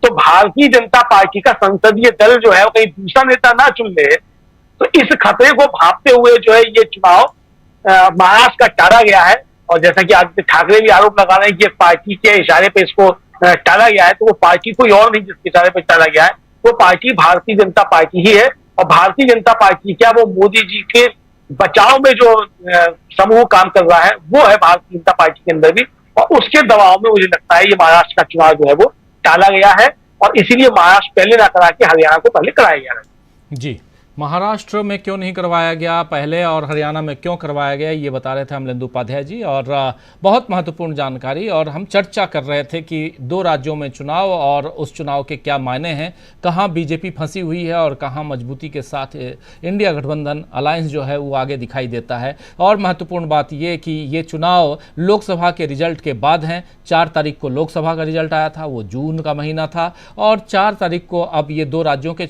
तो भारतीय जनता पार्टी का संसदीय दल जो है वो कहीं दूसरा नेता ना चुन ले, तो इस खतरे को भांपते हुए जो है ये चुनाव महाराष्ट्र का टाला गया है। और जैसा कि आदित्य ठाकरे भी आरोप लगा रहे हैं कि एक पार्टी के इशारे पे इसको टाला गया है, तो वो पार्टी कोई और नहीं जिसके इशारे पे टाला गया है, वो पार्टी भारतीय जनता पार्टी ही है। और भारतीय जनता पार्टी क्या वो मोदी जी के बचाव में जो समूह काम कर रहा है वो है भारतीय जनता पार्टी के अंदर भी, और उसके दबाव में मुझे लगता है ये महाराष्ट्र का चुनाव जो है वो टाला गया है, और इसीलिए महाराष्ट्र पहले ना करा के हरियाणा को पहले कराया गया है। जी, महाराष्ट्र में क्यों नहीं करवाया गया पहले और हरियाणा में क्यों करवाया गया, ये बता रहे थे अमलेंदु उपाध्याय जी, और बहुत महत्वपूर्ण जानकारी। और हम चर्चा कर रहे थे कि 2 राज्यों में चुनाव और उस चुनाव के क्या मायने हैं, कहाँ बीजेपी फंसी हुई है और कहाँ मजबूती के साथ इंडिया गठबंधन अलायंस जो है वो आगे दिखाई देता है। और महत्वपूर्ण बात ये कि ये चुनाव लोकसभा के रिजल्ट के बाद हैं। 4 तारीख को लोकसभा का रिजल्ट आया था, वो जून का महीना था, और 4 तारीख को अब ये 2 राज्यों के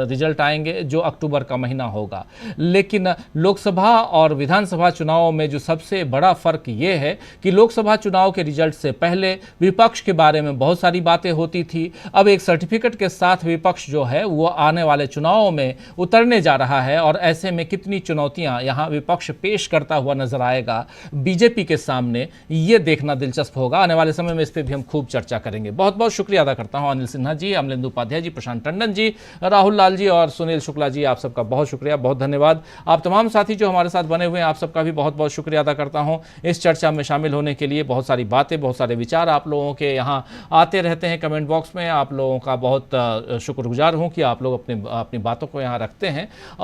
रिजल्ट आएंगे जो अक्टूबर का महीना होगा। लेकिन लोकसभा और विधानसभा चुनावों में जो सबसे बड़ा फर्क ये है कि लोकसभा चुनाव के रिजल्ट से पहले विपक्ष के बारे में बहुत सारी बातें होती थी। अब एक सर्टिफिकेट के साथ विपक्ष जो है वो आने वाले चुनावों में उतरने जा रहा है, और ऐसे में कितनी चुनौतियां यहाँ विपक्ष पेश करता हुआ नजर आएगा बीजेपी के सामने, ये देखना दिलचस्प होगा। आने वाले समय में इस पर भी हम खूब चर्चा करेंगे। बहुत बहुत शुक्रिया अदा करता हूँ अनिल सिन्हा जी, अमलेंदु उपाध्याय जी, प्रशांत टंडन जी, राहुल लाल जी और सुनील शुक्ला जी, आप सबका बहुत शुक्रिया, बहुत धन्यवाद। आप तमाम साथी जो हमारे साथ बने हुए हैं, आप सबका भी बहुत बहुत शुक्रिया अदा करता हूं इस चर्चा में शामिल होने के लिए। बहुत सारी बातें, बहुत सारे विचार आप लोगों के यहाँ आते रहते हैं कमेंट बॉक्स में। आप लोगों का बहुत शुक्रगुजार हूं कि आप लोग अपनी बातों को यहाँ रखते हैं।